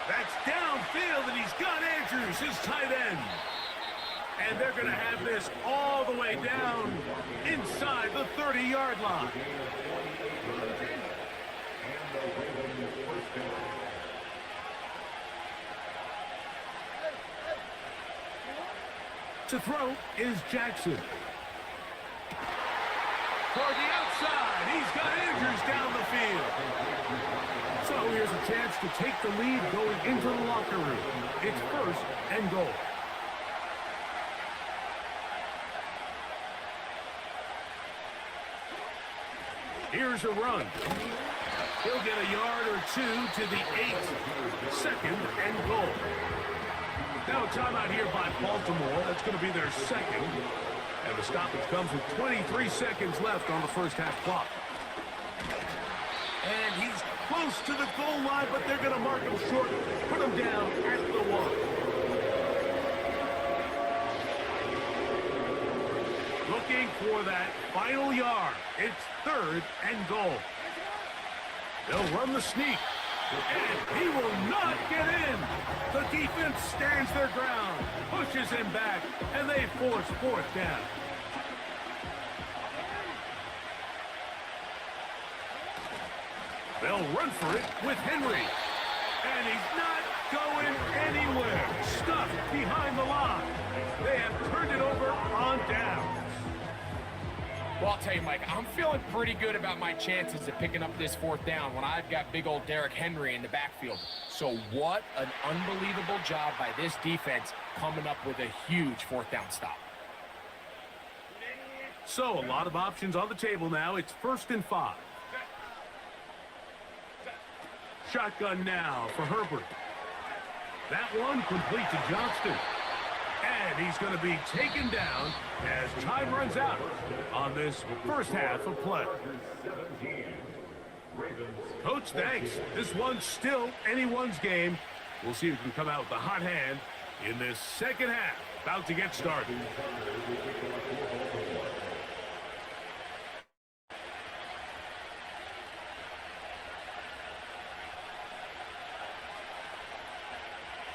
That's downfield, and he's got Andrews, his tight end. And they're going to have this all the way down inside the 30-yard line. To throw is Jackson. Toward the outside, he's got Andrews down the field. So here's a chance to take the lead going into the locker room. It's 1st and goal. Here's a run. He'll get a yard or 2 to the 8. 2nd and goal. Now a timeout here by Baltimore. That's going to be their 2nd. And the stoppage comes with 23 seconds left on the first half clock. And he's close to the goal line, but they're going to mark him short. Put him down at the 1. Looking for that final yard. It's 3rd and goal. They'll run the sneak. And he will not get in. The defense stands their ground, pushes him back, and they force 4th down. They'll run for it with Henry. And he's not going anywhere. Stuffed behind the line. They have turned it over on downs. Well, I'll tell you, Mike, I'm feeling pretty good about my chances of picking up this 4th down when I've got big old Derrick Henry in the backfield. So what an unbelievable job by this defense coming up with a huge 4th down stop. So a lot of options on the table now. It's 1st and 5. Shotgun now for Herbert. That one complete to Johnston. And he's going to be taken down as time runs out on this first half of play. Coach, thanks. This one's still anyone's game. We'll see who can come out with the hot hand in this second half. About to get started.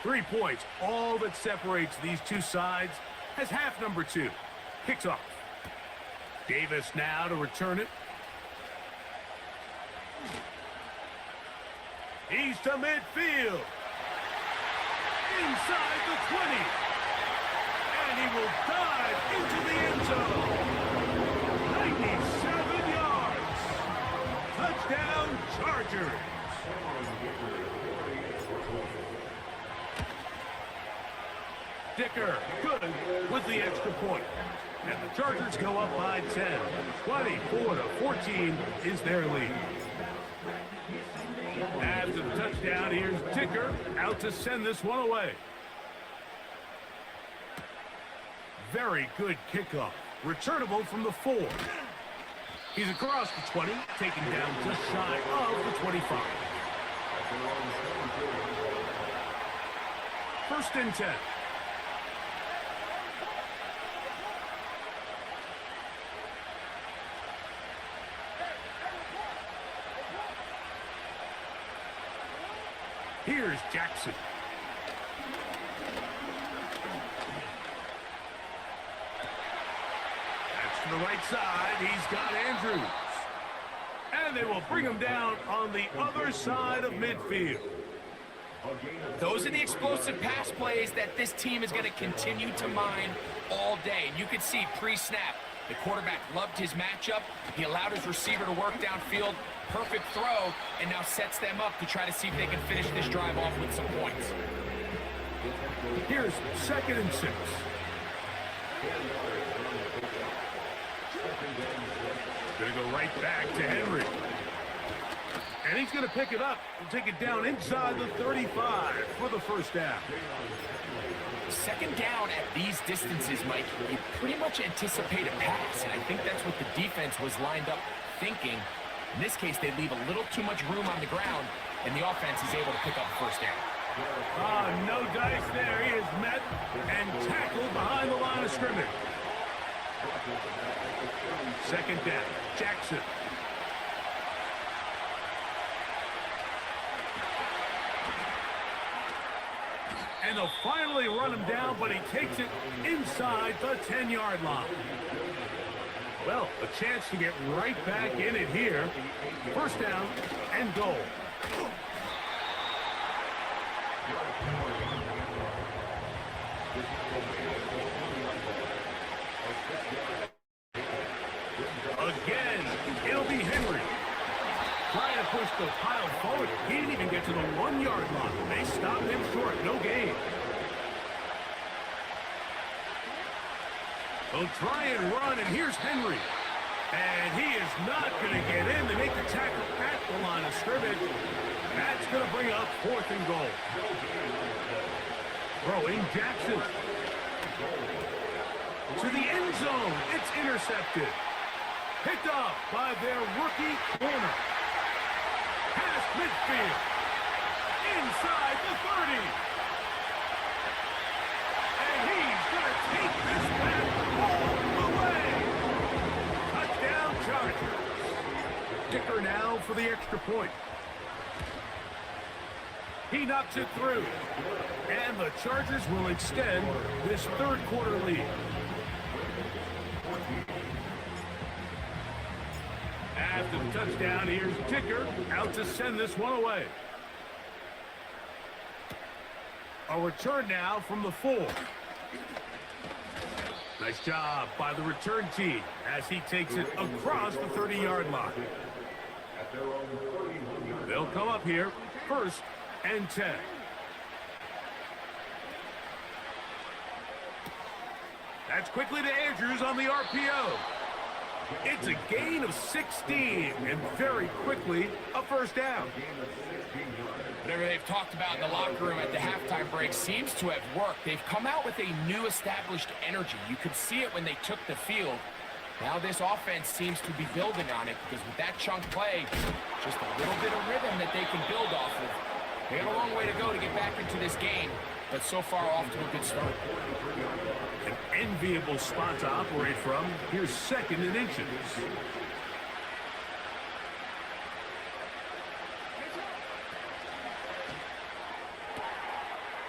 Three points, all that separates these two sides, as half number 2 kicks off. Davis now to return it. He's to midfield. Inside the 20. And he will dive into the end zone. 97 yards. Touchdown, Chargers. Dicker, good with the extra point. And the Chargers go up by 10. 24-14 is their lead. After the touchdown, here's Dicker out to send this one away. Very good kickoff. Returnable from the 4. He's across the 20, taken down just shy of the 25. 1st and 10. Here's Jackson. That's to the right side. He's got Andrews. And they will bring him down on the other side of midfield. Those are the explosive pass plays that this team is going to continue to mine all day. And you can see pre-snap, the quarterback loved his matchup. He allowed his receiver to work downfield. Perfect throw, and now sets them up to try to see if they can finish this drive off with some points. Here's 2nd and 6. Going to go right back to Henry. And he's going to pick it up and take it down inside the 35 for the first down. 2nd down at these distances, Mike, you pretty much anticipate a pass, and I think that's what the defense was lined up thinking. In this case, they leave a little too much room on the ground, and the offense is able to pick up first down. No dice there. He is met and tackled behind the line of scrimmage. 2nd down, Jackson. And they'll finally run him down, but he takes it inside the 10-yard line. Well, a chance to get right back in it here. First down and goal. Again, it'll be Henry. Trying to push the pile forward. He didn't even get to the 1-yard line. They stopped him short. No gain. They'll try and run, and here's Henry. And he is not going to get in. They make the tackle at the line of scrimmage. That's going to bring up 4th and goal. Throwing Jackson. To the end zone. It's intercepted. Picked up by their rookie corner. Past midfield. Inside the 30. And he's going to take this back all the way. Touchdown Chargers. Kicker now for the extra point. He knocks it through. And the Chargers will extend this 3rd quarter lead. After the touchdown, here's Ticker out to send this one away. A return now from the 4. Nice job by the return team as he takes it across the 30-yard line. They'll come up here, 1st and 10. That's quickly to Andrews on the RPO. It's a gain of 16, and very quickly, a first down. Whatever they've talked about in the locker room at the halftime break seems to have worked. They've come out with a new established energy. You could see it when they took the field. Now this offense seems to be building on it because with that chunk play, just a little bit of rhythm that they can build off of. They have a long way to go to get back into this game, but so far off to a good start. An enviable spot to operate from. Here's 2nd and inches.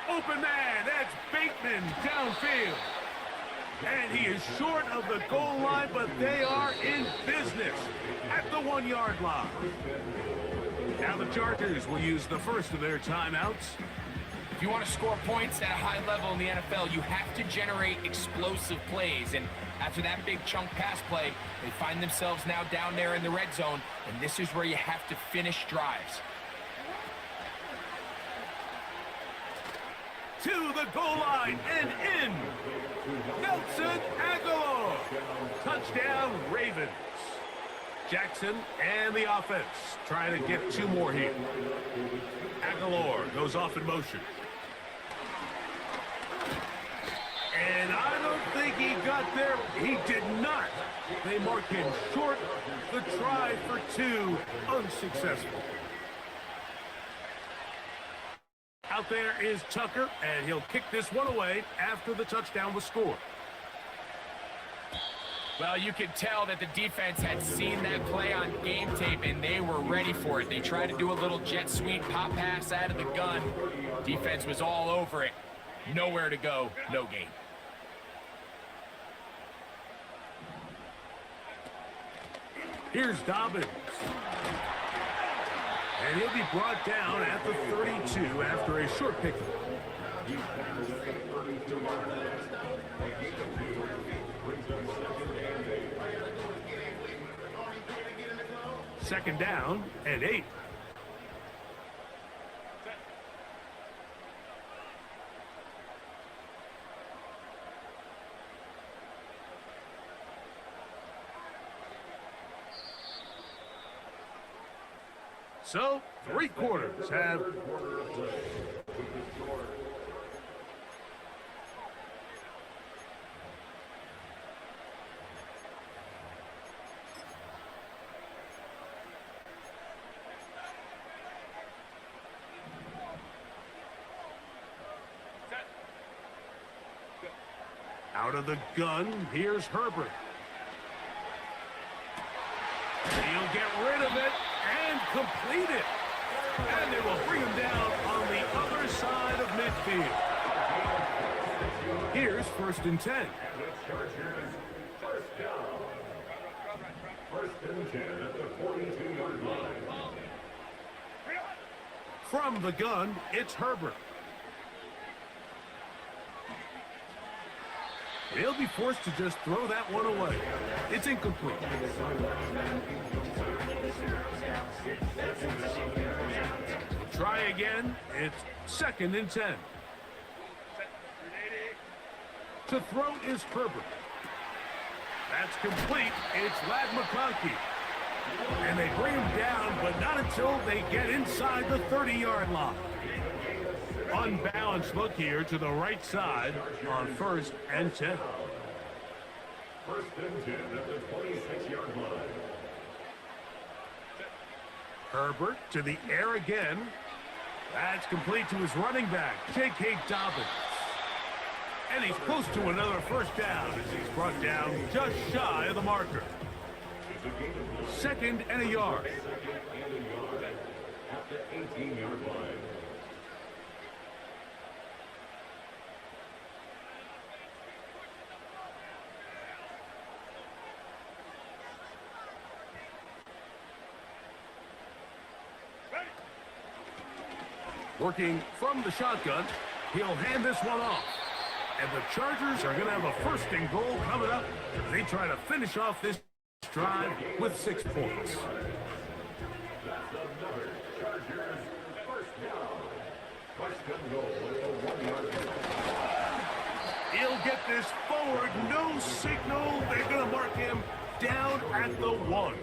Open man, that's Bateman downfield. And he is short of the goal line, but they are in business at the 1-yard line. Now the Chargers will use the first of their timeouts. If you want to score points at a high level in the NFL, you have to generate explosive plays. And after that big chunk pass play, they find themselves now down there in the red zone, and this is where you have to finish drives. To the goal line and in. Nelson Aguilar. Touchdown Ravens. Jackson and the offense trying to get 2 more here. Aguilar goes off in motion. And I don't think he got there. He did not. They mark him short. The try for 2, unsuccessful. Out there is Tucker, and he'll kick this one away after the touchdown was scored. Well, you could tell that the defense had seen that play on game tape, and they were ready for it. They tried to do a little jet sweep pop pass out of the gun. Defense was all over it. Nowhere to go, no gain. Here's Dobbins. And he'll be brought down at the 32 after a short pickup. Second down and 8. So, 3 quarters have... Out of the gun, here's Herbert. He'll get rid of it and complete it. And they will bring him down on the other side of midfield. Here's 1st and 10. From the gun, it's Herbert. He'll be forced to just throw that one away. It's incomplete. Try again. It's 2nd and 10. To throw is Herbert. That's complete. It's Lad McConkey. And they bring him down, but not until they get inside the 30-yard line. Unbalanced look here to the right side on 1st and 10. 1st and 10 at the 26-yard line. Herbert to the air again. That's complete to his running back, J.K. Dobbins. And he's close to another 1st down as he's brought down just shy of the marker. 2nd and a yard. At the 18-yard line. Working from the shotgun, he'll hand this one off. And the Chargers are going to have a 1st and goal coming up as they try to finish off this drive with 6 points. He'll get this forward, no signal. They're going to mark him down at the 1.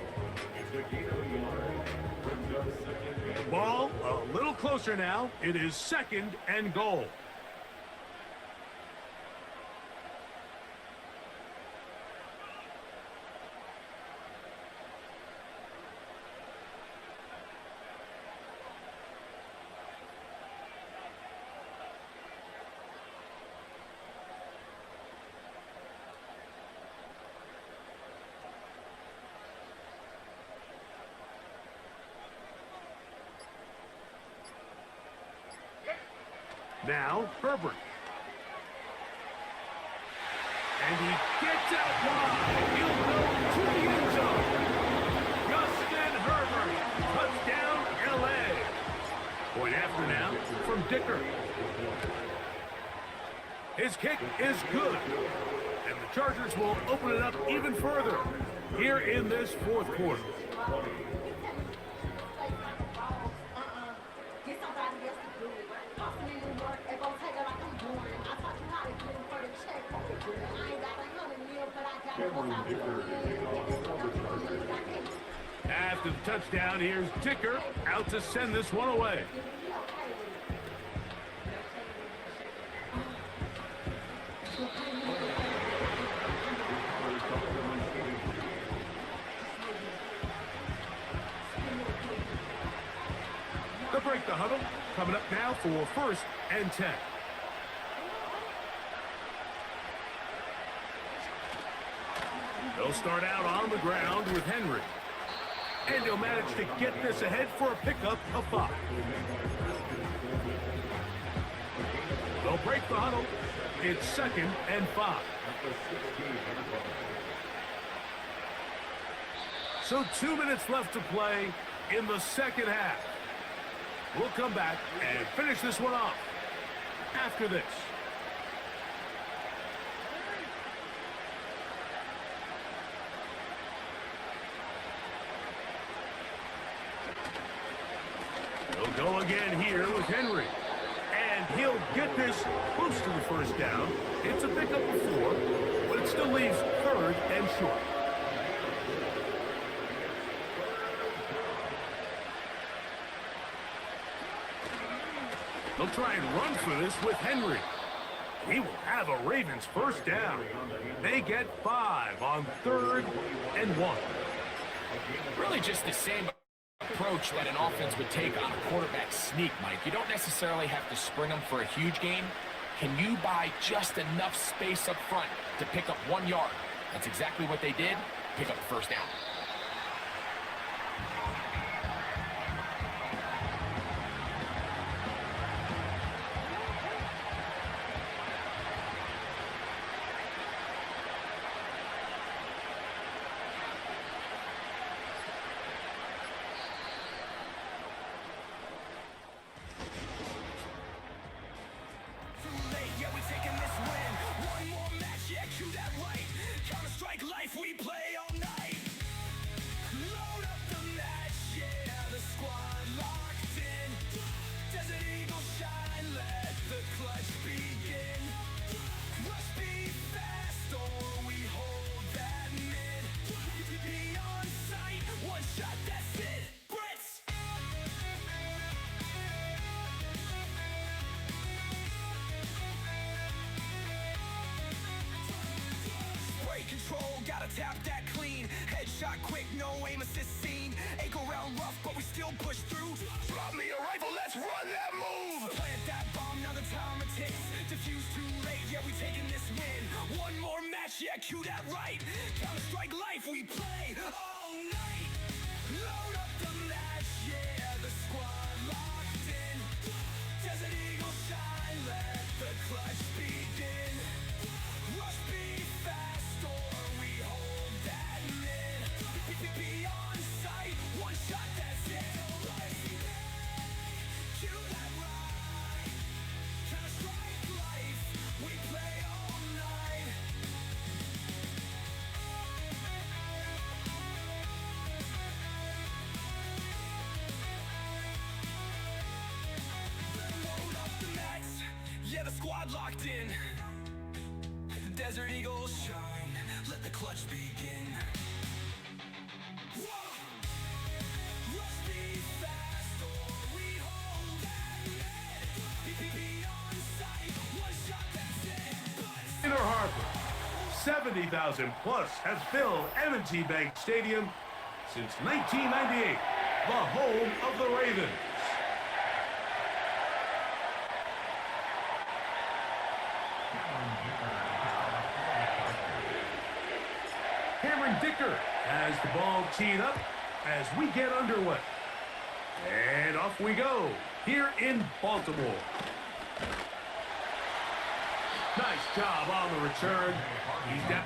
Ball a little closer now. It is 2nd and goal. Now, Herbert. And he gets out wide. He'll go to the end zone. Justin Herbert. Touchdown, L.A. Point after now from Dicker. His kick is good. And the Chargers will open it up even further here in this 4th quarter. After the touchdown, here's Dicker out to send this one away. They'll break the huddle. Coming up now for 1st and 10. They'll start out on the ground with Henry. And he'll manage to get this ahead for a pickup of 5. They'll break the huddle. It's 2nd and 5. So 2 minutes left to play in the second half. We'll come back and finish this one off after this. He'll go again here with Henry. And he'll get this close to the first down. It's a pickup of 4, but it still leaves 3rd and short. They'll try and run for this with Henry. He will have a Ravens first down. They get 5 on 3rd and 1. Really just the same approach that an offense would take on a quarterback sneak, Mike. You don't necessarily have to spring them for a huge gain. Can you buy just enough space up front to pick up 1 yard? That's exactly what they did. Pick up the first down. Gotta tap that clean. Headshot quick, no aim assist scene. Ain't go round rough, but we still push through. Drop me a rifle, let's run that move. Plant that bomb, now the timer ticks. Defuse too late, yeah, we taking this win. One more match, yeah, cue that right. Counter-Strike life, we play all night. Load up the match, yeah, the squad locked in. Desert Eagle shine, let the clutch begin. Rush be fast or we hold that mid. Be on sight, one shot, that's it. Cue that right. Counter-Strike life, we play all night. Load up the max, yeah, the squad locked in. Desert Eagle shine, let the clutch begin. Whoa! Rush be fast or we hold that mid. Be on sight, one shot, that's it. Inner Harbor, 70,000 plus have filled M&T Bank Stadium since 1998, the home of the Ravens. Cameron Dicker has the ball teed up as we get underway. And off we go here in Baltimore. Nice job on the return. He's down.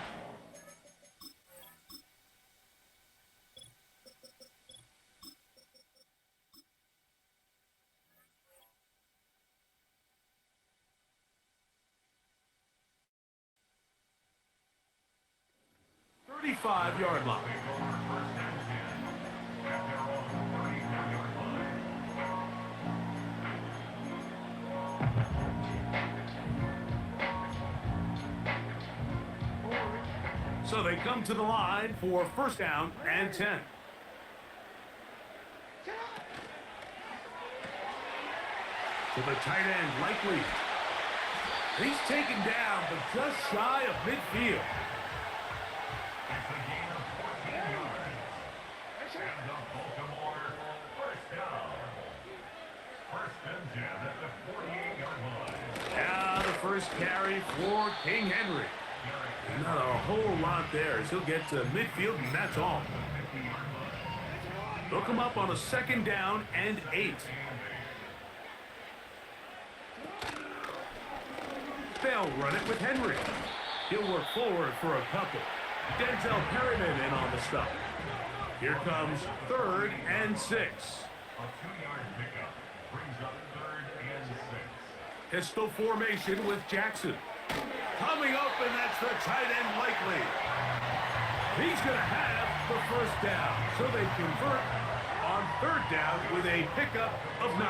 Yard line. So they come to the line for first down and 10. To the tight end, Likely. He's taken down, but just shy of midfield. It's a gain of 14 yards. And the Baltimore first down. First and 10 at the 48-yard line. Now the first carry for King Henry. Not a whole lot there as he'll get to midfield, and that's all. They'll come up on a 2nd down and 8. They'll run it with Henry. He'll work forward for a couple. Denzel Perryman in on the stop. Here comes 3rd and 6. A 2-yard pickup brings up 3rd and 6. Pistol formation with Jackson. Coming up, and that's the tight end likely. He's going to have the 1st down. So they convert on 3rd down with a pickup of 9.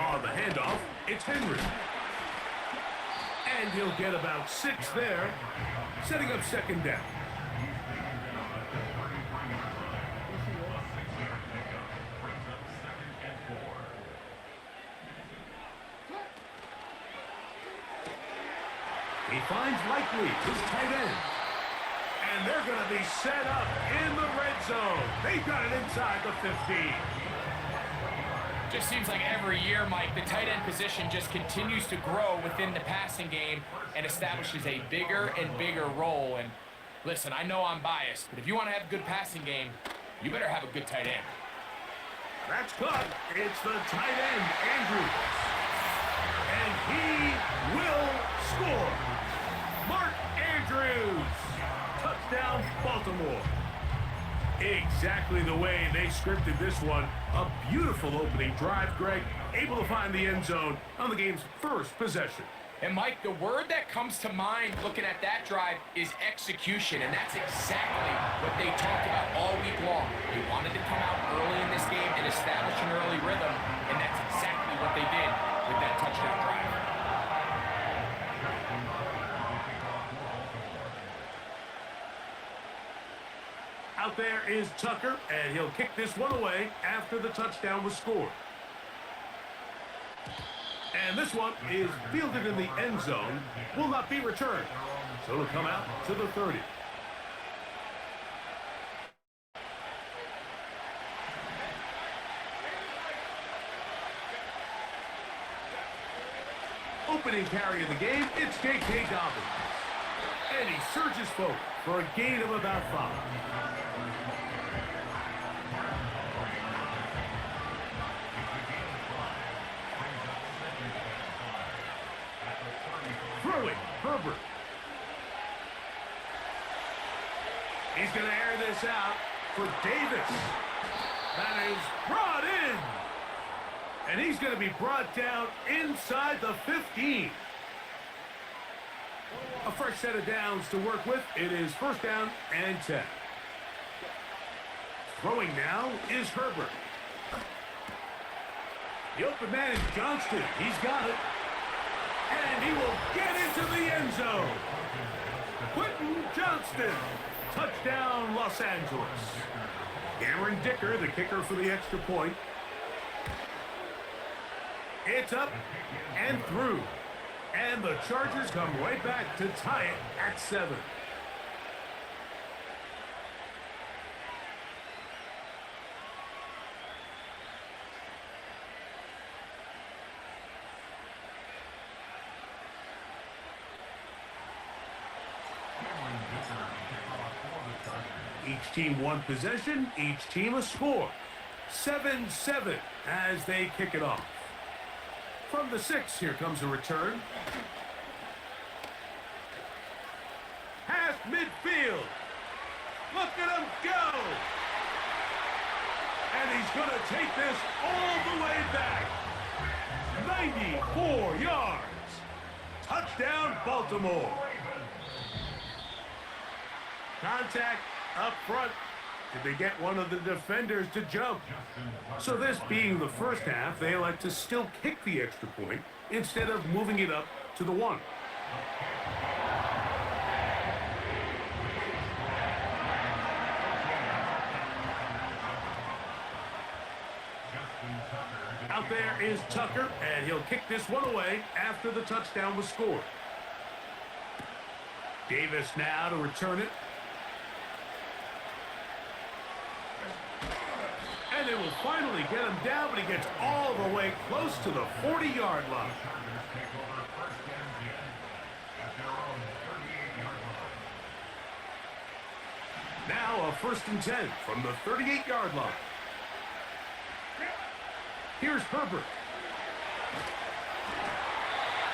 On the handoff, it's Henry. And he'll get about 6 there, setting up 2nd down. He finds Likely, his tight end. And they're going to be set up in the red zone. They've got it inside the 15. Just seems like every year, Mike, the tight end position just continues to grow within the passing game and establishes a bigger and bigger role. And listen, I know I'm biased, but if you want to have a good passing game, you better have a good tight end. That's caught. It's the tight end, Andrews. And he will score. Mark Andrews. Touchdown, Baltimore. Exactly the way they scripted this one. A beautiful opening drive, Greg. Able to find the end zone on the game's first possession. And Mike, the word that comes to mind looking at that drive is execution, and that's exactly what they talked about all week long. They wanted to come out early in this game and establish an early rhythm, and that's exactly what they did with that touchdown drive. Out there is Tucker, and he'll kick this one away after the touchdown was scored. And this one is fielded in the end zone, will not be returned. So it'll come out to the 30. Opening carry of the game, it's J.K. Dobbins. And he surges forward for a gain of about 5. Throwing, Herbert. He's going to air this out for Davis. That is brought in. And he's going to be brought down inside the 15. A fresh set of downs to work with. It is 1st down and 10. Throwing now is Herbert. The open man is Johnston. He's got it. And he will get into the end zone. Quentin Johnston. Touchdown, Los Angeles. Aaron Dicker, the kicker for the extra point. It's up and through. And the Chargers come right back to tie it at 7. Each team one possession, each team a score. 7-7 as they kick it off. From the 6, here comes a return. Half midfield. Look at him go. And he's going to take this all the way back. 94 yards. Touchdown, Baltimore. Contact up front. Did they get one of the defenders to jump? So this being the first half, they elect to still kick the extra point instead of moving it up to the 1. Out there is Tucker, and he'll kick this one away after the touchdown was scored. Davis now to return it. And they will finally get him down, but he gets all the way close to the 40-yard line. Chargers take over first and 10 at their own 38-yard line. Now a 1st and 10 from the 38-yard line. Here's Herbert.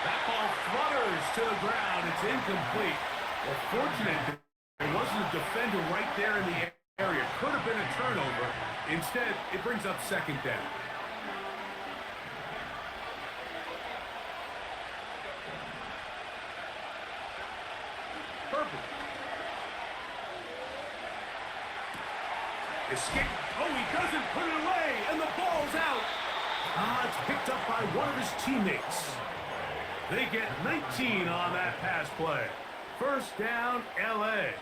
That ball flutters to the ground. It's incomplete. Well, fortunate there wasn't a defender right there in the area. Could have been a turnover. Instead, it brings up 2nd down. Herbert. Escape. Oh, he doesn't put it away, and the ball's out. It's picked up by one of his teammates. They get 19 on that pass play. 1st down, L.A.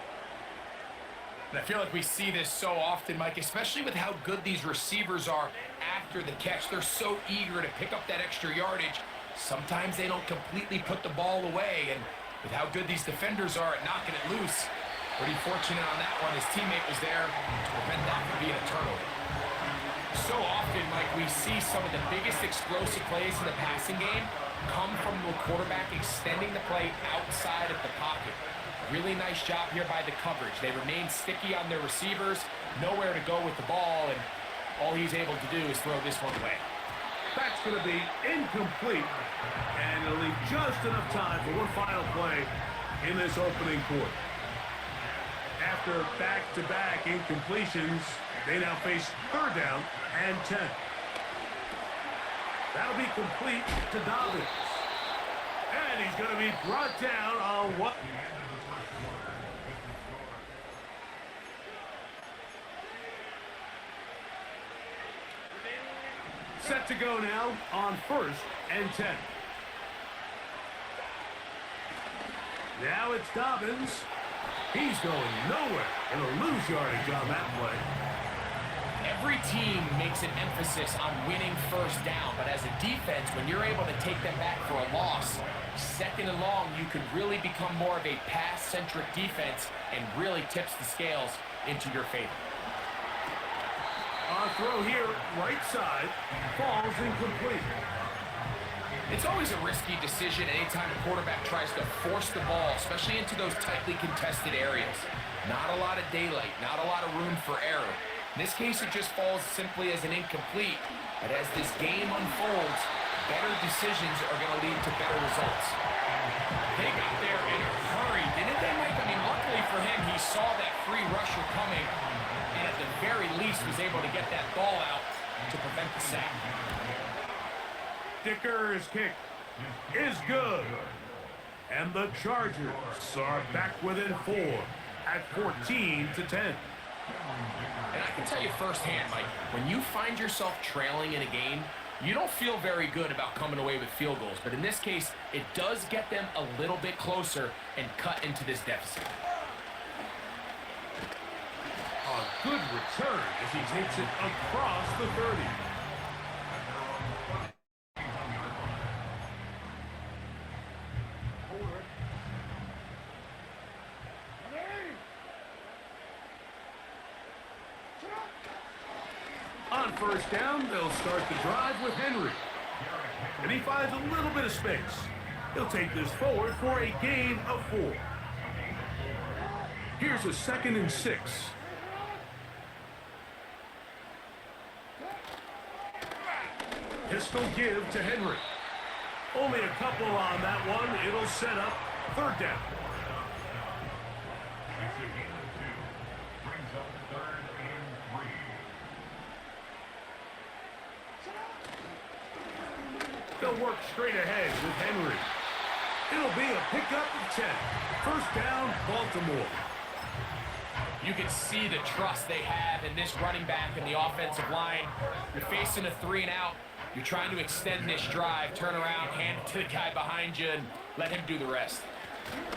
And I feel like we see this so often, Mike, especially with how good these receivers are after the catch. They're so eager to pick up that extra yardage. Sometimes they don't completely put the ball away, and with how good these defenders are at knocking it loose, pretty fortunate on that one. His teammate was there to prevent that from being a turnover. So often, Mike, we see some of the biggest explosive plays in the passing game come from the quarterback extending the play outside of the pocket. Really nice job here by the coverage. They remain sticky on their receivers, nowhere to go with the ball, and all he's able to do is throw this one away. That's going to be incomplete, and it'll leave just enough time for one final play in this opening quarter. After back-to-back incompletions, they now face 3rd down and 10. That'll be complete to Dobbins. And he's going to be brought down on what? Set to go now on 1st and 10. Now it's Dobbins. He's going nowhere. Gonna lose yardage on that play. Every team makes an emphasis on winning 1st down, but as a defense, when you're able to take them back for a loss, 2nd and long, you can really become more of a pass-centric defense and really tips the scales into your favor. On throw here, right side, falls incomplete. It's always a risky decision anytime a quarterback tries to force the ball, especially into those tightly contested areas. Not a lot of daylight, not a lot of room for error. In this case, it just falls simply as an incomplete. But as this game unfolds, better decisions are going to lead to better results. They got there in a hurry, didn't they, Mike? I mean, luckily for him, he saw that free rusher coming, and at the very least was able to get that ball out to prevent the sack. Dicker's kick is good. And the Chargers are back within 4 at 14-10. And I can tell you firsthand, Mike, when you find yourself trailing in a game, you don't feel very good about coming away with field goals. But in this case, it does get them a little bit closer and cut into this deficit. A good return as he takes it across the 30. On 1st down, they'll start the drive with Henry. And he finds a little bit of space. He'll take this forward for a gain of 4. Here's a 2nd and 6. Pistol give to Henry. Only a couple on that one. It'll set up 3rd down. It's a gain of 2. Brings up 3rd and 3. They'll work straight ahead with Henry. It'll be a pickup of 10. 1st down, Baltimore. You can see the trust they have in this running back and the offensive line. You're facing a 3-and-out. You're trying to extend this drive, turn around, hand it to the guy behind you, and let him do the rest.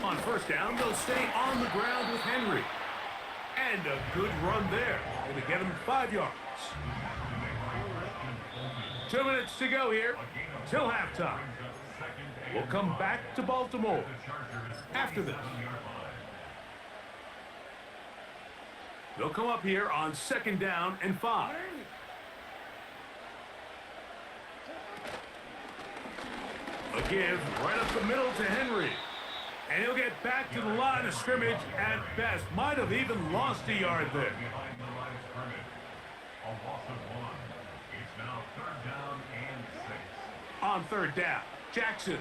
On 1st down, they'll stay on the ground with Henry. And a good run there. Going to get him 5 yards. 2 minutes to go here till halftime. We'll come back to Baltimore after this. They'll come up here on 2nd down and 5. A give right up the middle to Henry. And he'll get back to the line of scrimmage at best. Might have even lost a yard there. Behind the line of scrimmage. A loss of 1. It's now 3rd down and 6. On 3rd down, Jackson.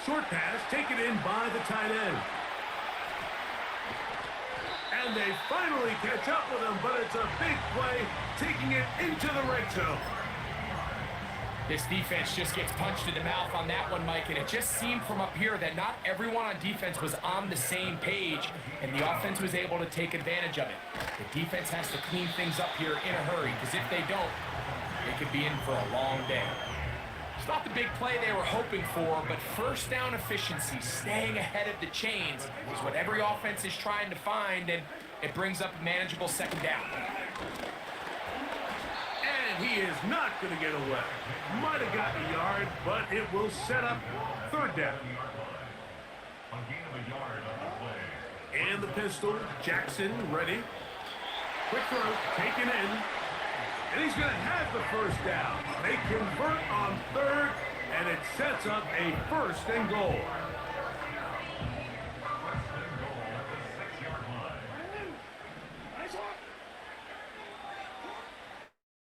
Short pass taken in by the tight end. And they finally catch up with him, but it's a big play, taking it into the red zone. This defense just gets punched in the mouth on that one, Mike, and it just seemed from up here that not everyone on defense was on the same page, and the offense was able to take advantage of it. The defense has to clean things up here in a hurry, because if they don't, they could be in for a long day. It's not the big play they were hoping for, but first down efficiency, staying ahead of the chains, is what every offense is trying to find, and it brings up a manageable 2nd down. And he is not going to get away. Might have gotten a yard, but it will set up 3rd down. A gain of a yard on the play. And the pistol, Jackson ready. Quick throw, taken in. And he's going to have the 1st down. They convert on 3rd, and it sets up a 1st and goal.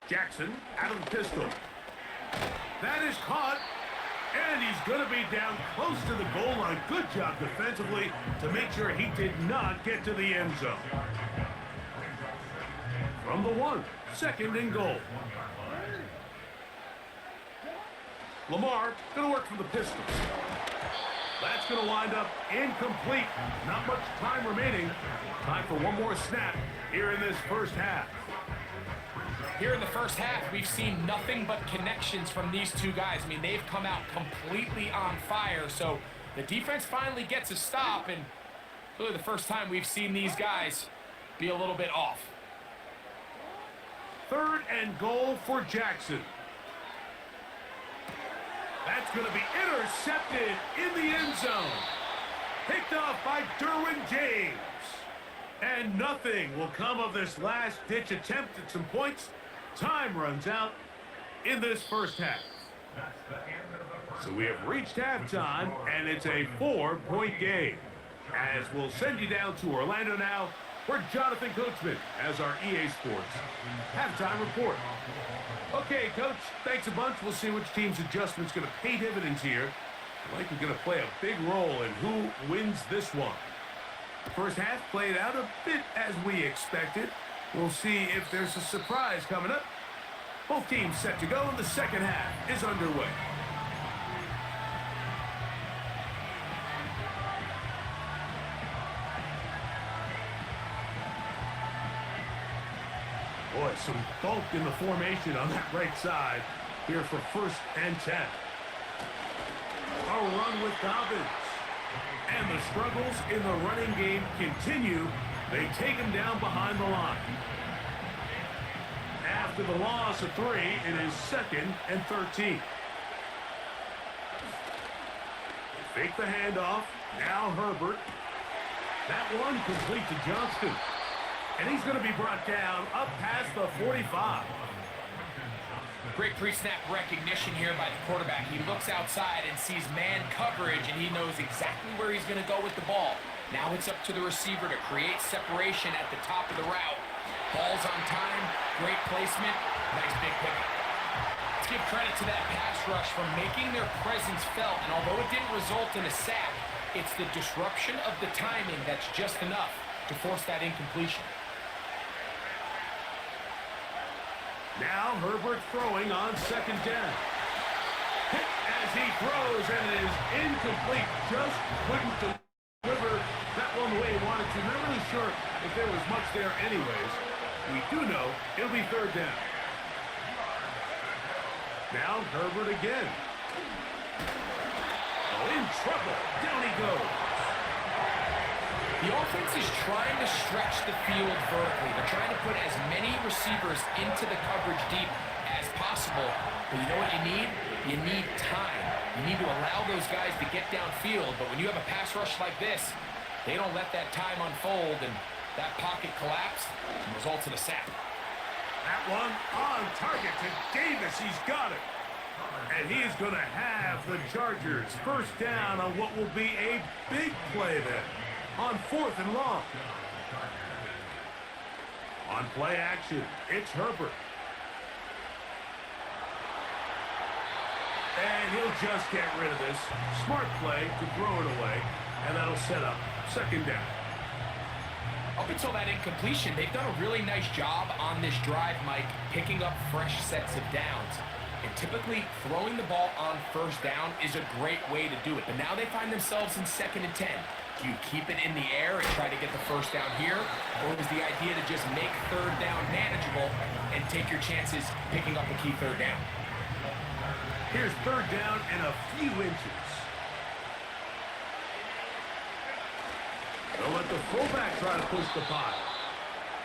Jackson out of the pistol. That is caught, and he's going to be down close to the goal line. Good job defensively to make sure he did not get to the end zone. From the 1, 2nd and goal. Lamar going to work from the pistols. That's going to wind up incomplete. Not much time remaining. Time for one more snap here in this 1st half. Here in the 1st half, we've seen nothing but connections from these two guys. I mean, they've come out completely on fire, so the defense finally gets a stop, and really the first time we've seen these guys be a little bit off. 3rd and goal for Jackson. That's going to be intercepted in the end zone. Picked off by Derwin James. And nothing will come of this last-ditch attempt at some points. Time runs out in this 1st half. So we have reached halftime, and it's a 4-point game. As we'll send you down to Orlando now, where Jonathan Coachman has our EA Sports halftime report. Okay, Coach, thanks a bunch. We'll see which team's adjustment's going to pay dividends here. Likely going to play a big role in who wins this one. The 1st half played out a bit as we expected. We'll see if there's a surprise coming up. Both teams set to go, and the 2nd half is underway. Boy, some bulk in the formation on that right side here for 1st and 10. A run with Dobbins. And the struggles in the running game continue. They take him down behind the line. After the loss of 3, it is 2nd and 13. Fake the handoff. Now Herbert. That one complete to Johnston. And he's going to be brought down up past the 45. Great pre-snap recognition here by the quarterback. He looks outside and sees man coverage, and he knows exactly where he's going to go with the ball. Now it's up to the receiver to create separation at the top of the route. Ball's on time, great placement, nice big pickup. Let's give credit to that pass rush for making their presence felt, and although it didn't result in a sack, it's the disruption of the timing that's just enough to force that incompletion. Now Herbert throwing on 2nd down. Hit as he throws, and it is incomplete. Just couldn't deliver that one the way he wanted to. Not really sure if there was much there anyways. We do know it'll be 3rd down. Now Herbert again. Oh, in trouble. Down he goes. The offense is trying to stretch the field vertically. They're trying to put as many receivers into the coverage deep as possible. But you know what you need? You need time. You need to allow those guys to get downfield. But when you have a pass rush like this, they don't let that time unfold, and that pocket collapse results in a sack. That one on target to Davis. He's got it. And he's going to have the Chargers first down on what will be a big play then on 4th and long. On play action, it's Herbert. And he'll just get rid of this. Smart play to throw it away, and that'll set up 2nd down. Up until that incompletion, they've done a really nice job on this drive, Mike, picking up fresh sets of downs. And typically, throwing the ball on 1st down is a great way to do it. But now they find themselves in 2nd and 10. Do you keep it in the air and try to get the 1st down here? Or is the idea to just make 3rd down manageable and take your chances picking up a key 3rd down? Here's 3rd down and a few inches. They'll let the fullback try to push the pile.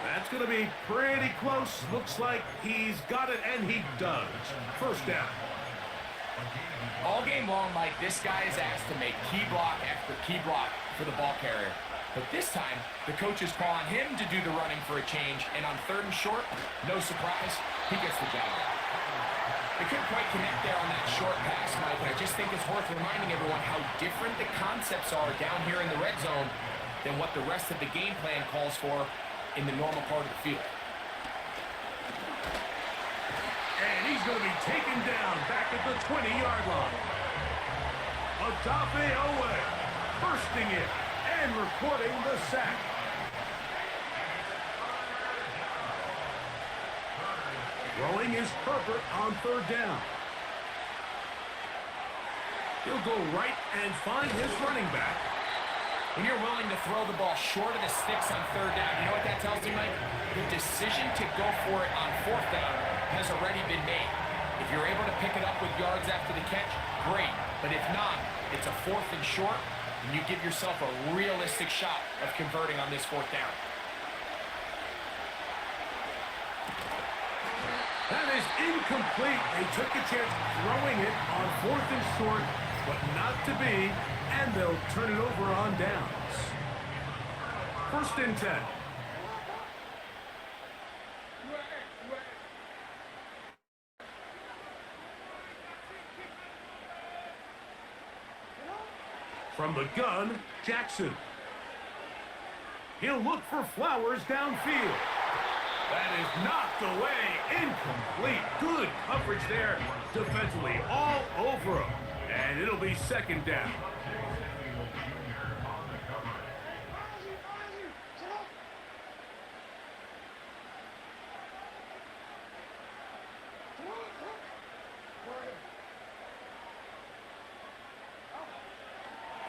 That's going to be pretty close. Looks like he's got it, and he does. 1st down. All game long, Mike, this guy is asked to make key block after key block for the ball carrier. But this time, the coach is calling him to do the running for a change, and on 3rd and short, no surprise, he gets the job. They couldn't quite connect there on that short pass, Mike, and I just think it's worth reminding everyone how different the concepts are down here in the red zone than what the rest of the game plan calls for in the normal part of the field. And he's going to be taken down back at the 20-yard line. Odafe Owe bursting it and recording the sack. Throwing is Herbert on 3rd down. He'll go right and find his running back. When you're willing to throw the ball short of the sticks on 3rd down, you know what that tells me, Mike? The decision to go for it on 4th down has already been made. If you're able to pick it up with yards after the catch, great. But if not, it's a 4th and short, and you give yourself a realistic shot of converting on this 4th down. That is incomplete. They took a chance throwing it on 4th and short, but not to be, and they'll turn it over on downs. 1st and 10. From the gun, Jackson. He'll look for Flowers downfield. That is knocked away. Incomplete. Good coverage there defensively all over him. And it'll be 2nd down.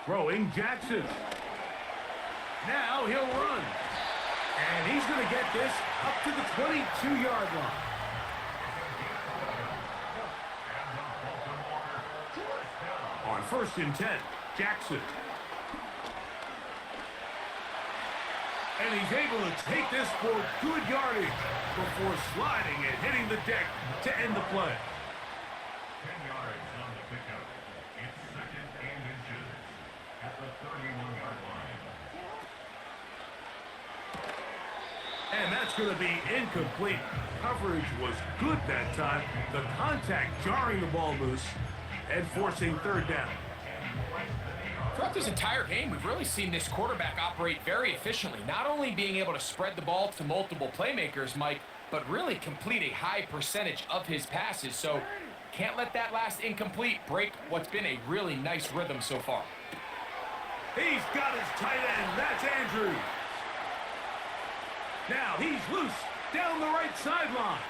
Throwing Jackson. Now he'll run. And he's going to get this up to the 22-yard line. On 1st and 10, Jackson. And he's able to take this for good yardage before sliding and hitting the deck to end the play. 10 yards on the pickup. It's 2nd and inches at the 31-yard line. And that's going to be incomplete. Coverage was good that time. The contact jarring the ball loose and forcing 3rd down. Throughout this entire game, we've really seen this quarterback operate very efficiently, not only being able to spread the ball to multiple playmakers, Mike, but really complete a high percentage of his passes. So can't let that last incomplete break what's been a really nice rhythm so far. He's got his tight end. That's Andrews. Now he's loose down the right sideline.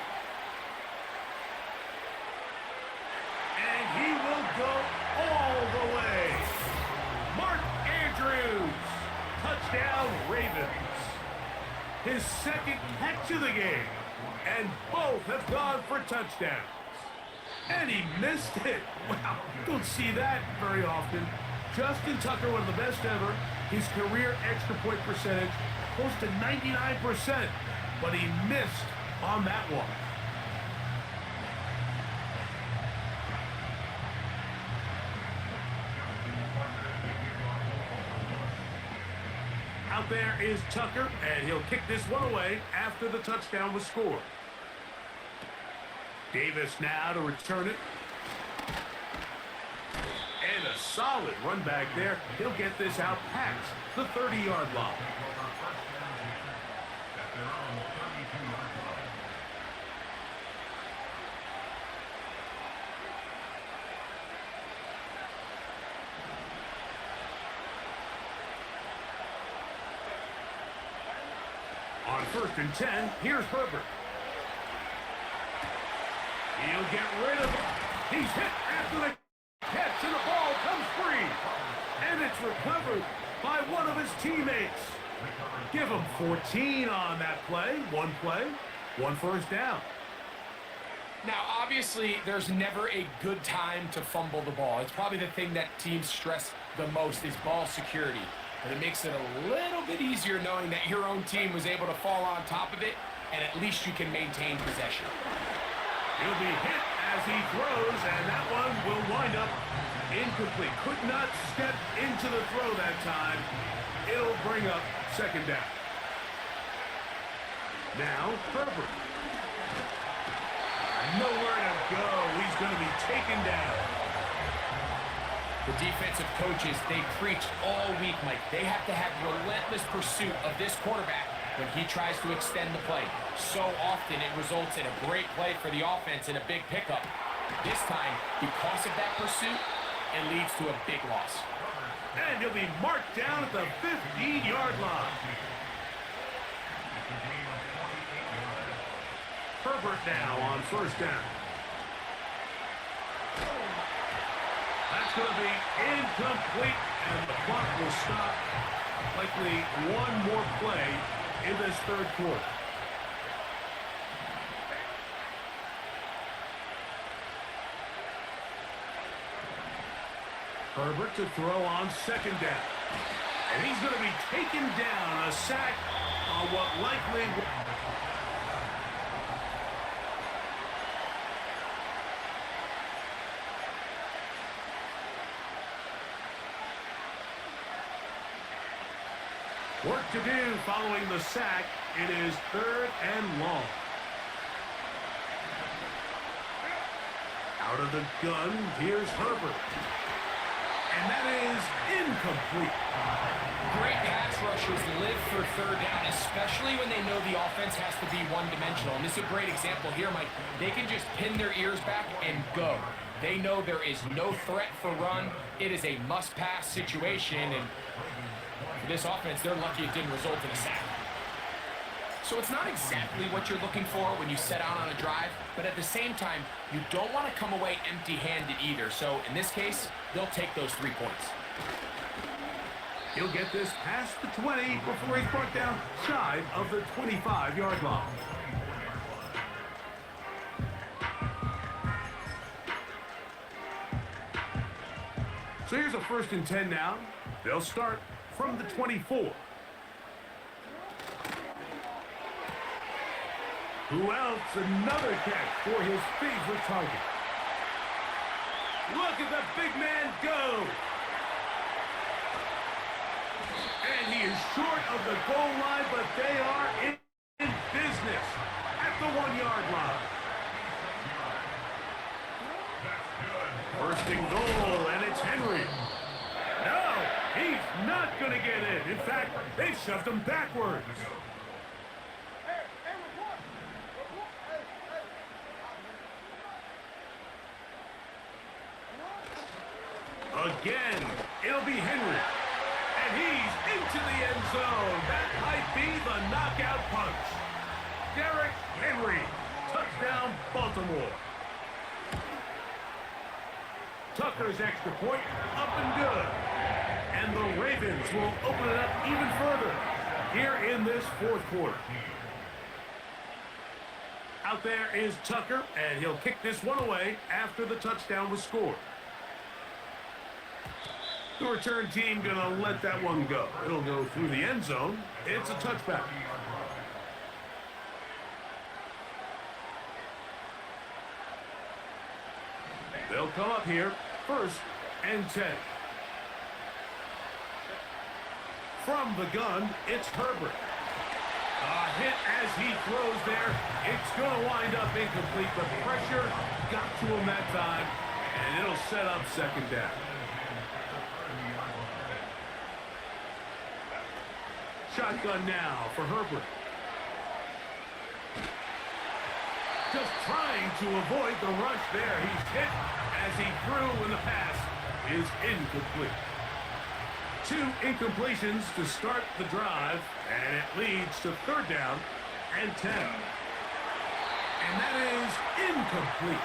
And he will go all the way. Mark Andrews. Touchdown, Ravens. His 2nd catch of the game. And both have gone for touchdowns. And he missed it. Wow, don't see that very often. Justin Tucker, one of the best ever. His career extra point percentage, close to 99%. But he missed on that one. Out there is Tucker, and he'll kick this one away after the touchdown was scored. Davis now to return it. solid run back there. He'll get this out past the 30-yard line. At their own 32-yard line. On 1st and 10, here's Herbert. He'll get rid of it. He's hit after the catch, and the ball comes free. And it's recovered by one of his teammates. Give him 14 on that play. One first down. Now, obviously, there's never a good time to fumble the ball. It's probably the thing that teams stress the most is ball security. But it makes it a little bit easier knowing that your own team was able to fall on top of it, and at least you can maintain possession. He'll be hit as he throws, and that one will wind up incomplete. Could not step into the throw that time. It'll bring up 2nd down. Now, Herbert. Nowhere to go. He's going to be taken down. The defensive coaches, they preached all week, Mike. They have to have relentless pursuit of this quarterback when he tries to extend the play. So often it results in a great play for the offense and a big pickup. This time, because of that pursuit, it leads to a big loss. And he'll be marked down at the 15-yard line. Herbert now on 1st down. That's going to be incomplete, and the clock will stop. Likely one more play in this 3rd quarter. Herbert to throw on 2nd down. And he's going to be taken down. A sack on what likely... Work to do following the sack. It is 3rd and long. Out of the gun, here's Herbert. And that is incomplete. Great pass rushers live for 3rd down, especially when they know the offense has to be one-dimensional. And this is a great example here, Mike. They can just pin their ears back and go. They know there is no threat for run. It is a must-pass situation, and for this offense, they're lucky it didn't result in a sack. So it's not exactly what you're looking for when you set out on a drive, but at the same time, you don't want to come away empty-handed either. So in this case, they'll take those 3 points. He'll get this past the 20 before he's brought down shy of the 25-yard line. So here's a 1st and 10 now. They'll start from the 24. Who else? Another catch for his favorite target. Look at the big man go. And he is short of the goal line, but they are in business at the 1-yard line. 1st and goal, and it's Henry. No, he's not going to get it. In fact, they shoved him backwards. Again, it'll be Henry. And he's into the end zone. That might be the knockout punch. Derrick Henry. Touchdown, Baltimore. Tucker's extra point up and good. And the Ravens will open it up even further here in this 4th quarter. Out there is Tucker, and he'll kick this one away after the touchdown was scored. The return team going to let that one go. It'll go through the end zone. It's a touchback. They'll come up here, 1st and 10. From the gun, it's Herbert. A hit as he throws there. It's going to wind up incomplete. The pressure got to him that time, and it'll set up 2nd down. Shotgun now for Herbert. Just trying to avoid the rush there. He's hit as he threw, and the pass is incomplete. 2 incompletions to start the drive, and it leads to 3rd down and 10. And that is incomplete.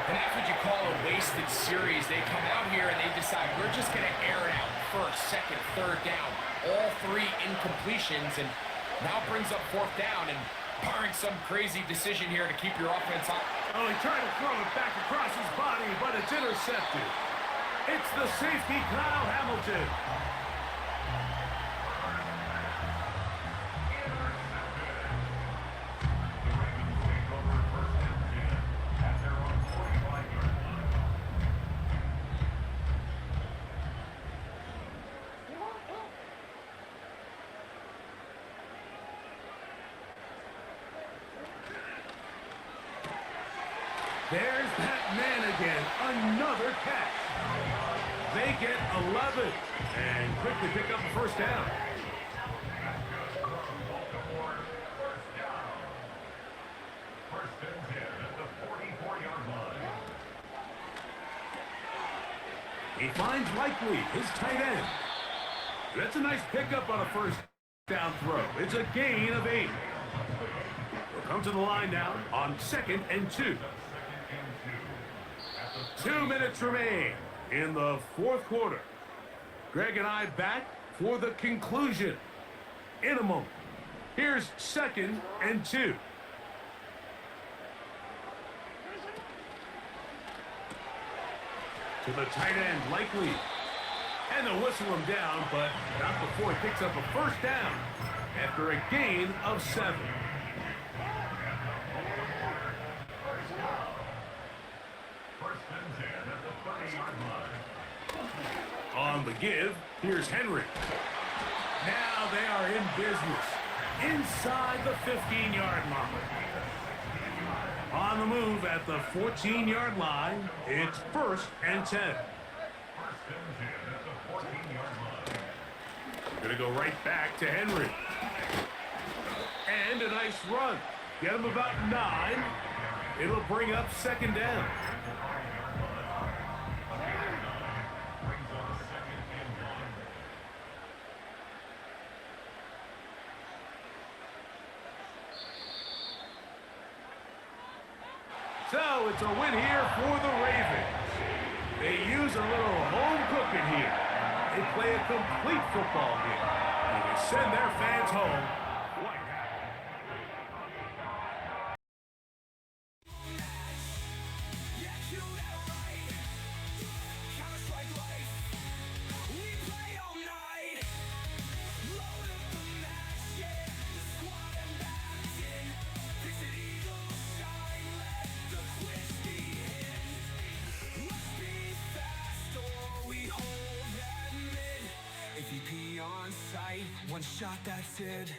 And that's what you call a wasted series. They come out here and they decide, we're just going to air it out. 1st, 2nd, 3rd down. All 3 incompletions, and now brings up 4th down, and barring some crazy decision here to keep your offense up. Oh, he tried to throw it back across his body, but it's intercepted. It's the safety, Kyle Hamilton. There's that man again. Another catch. They get 11 and quickly pick up the 1st down. First and 10 at the 44-yard line. He finds Likely, his tight end. That's a nice pickup on a 1st down throw. It's a gain of 8. We'll come to the line now on 2nd and 2. 2 minutes remain in the 4th quarter. Greg and I back for the conclusion in a moment. Here's 2nd and 2. To the tight end, Likely. And they'll whistle him down, but not before he picks up a 1st down after a gain of 7. On the give, here's Henry. Now they are in business inside the 15-yard line. On the move at the 14-yard line, it's 1st and 10. Gonna go right back to Henry. And a nice run. Get him about 9. It'll bring up 2nd down. So it's a win here for the Ravens. They use a little home cooking here. They play a complete football game. And they send their fans home. On sight, one shot, that's it.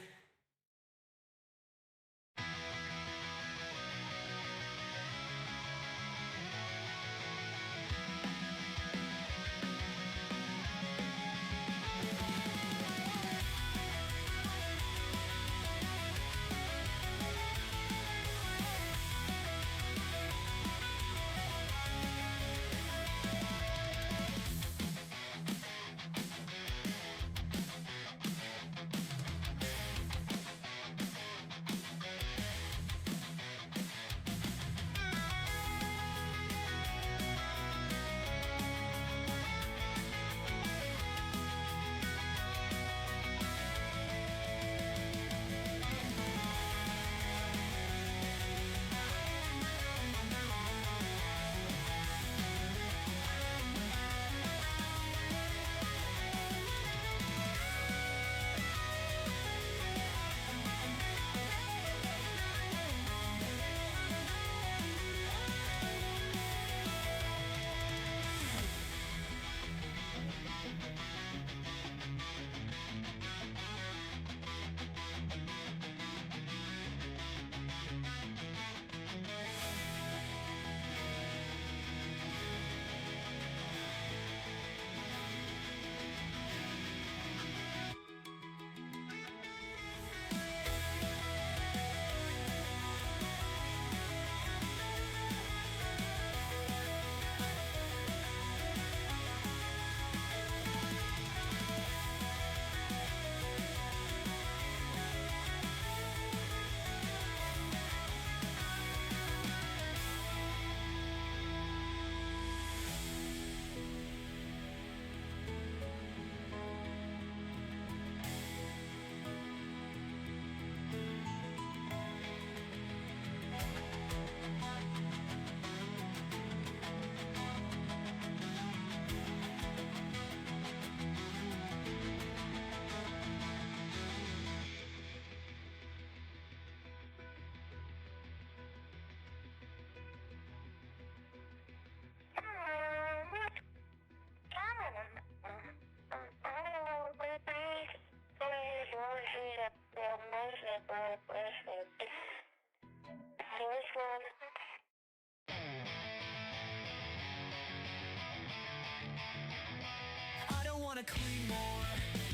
I don't wanna clean more,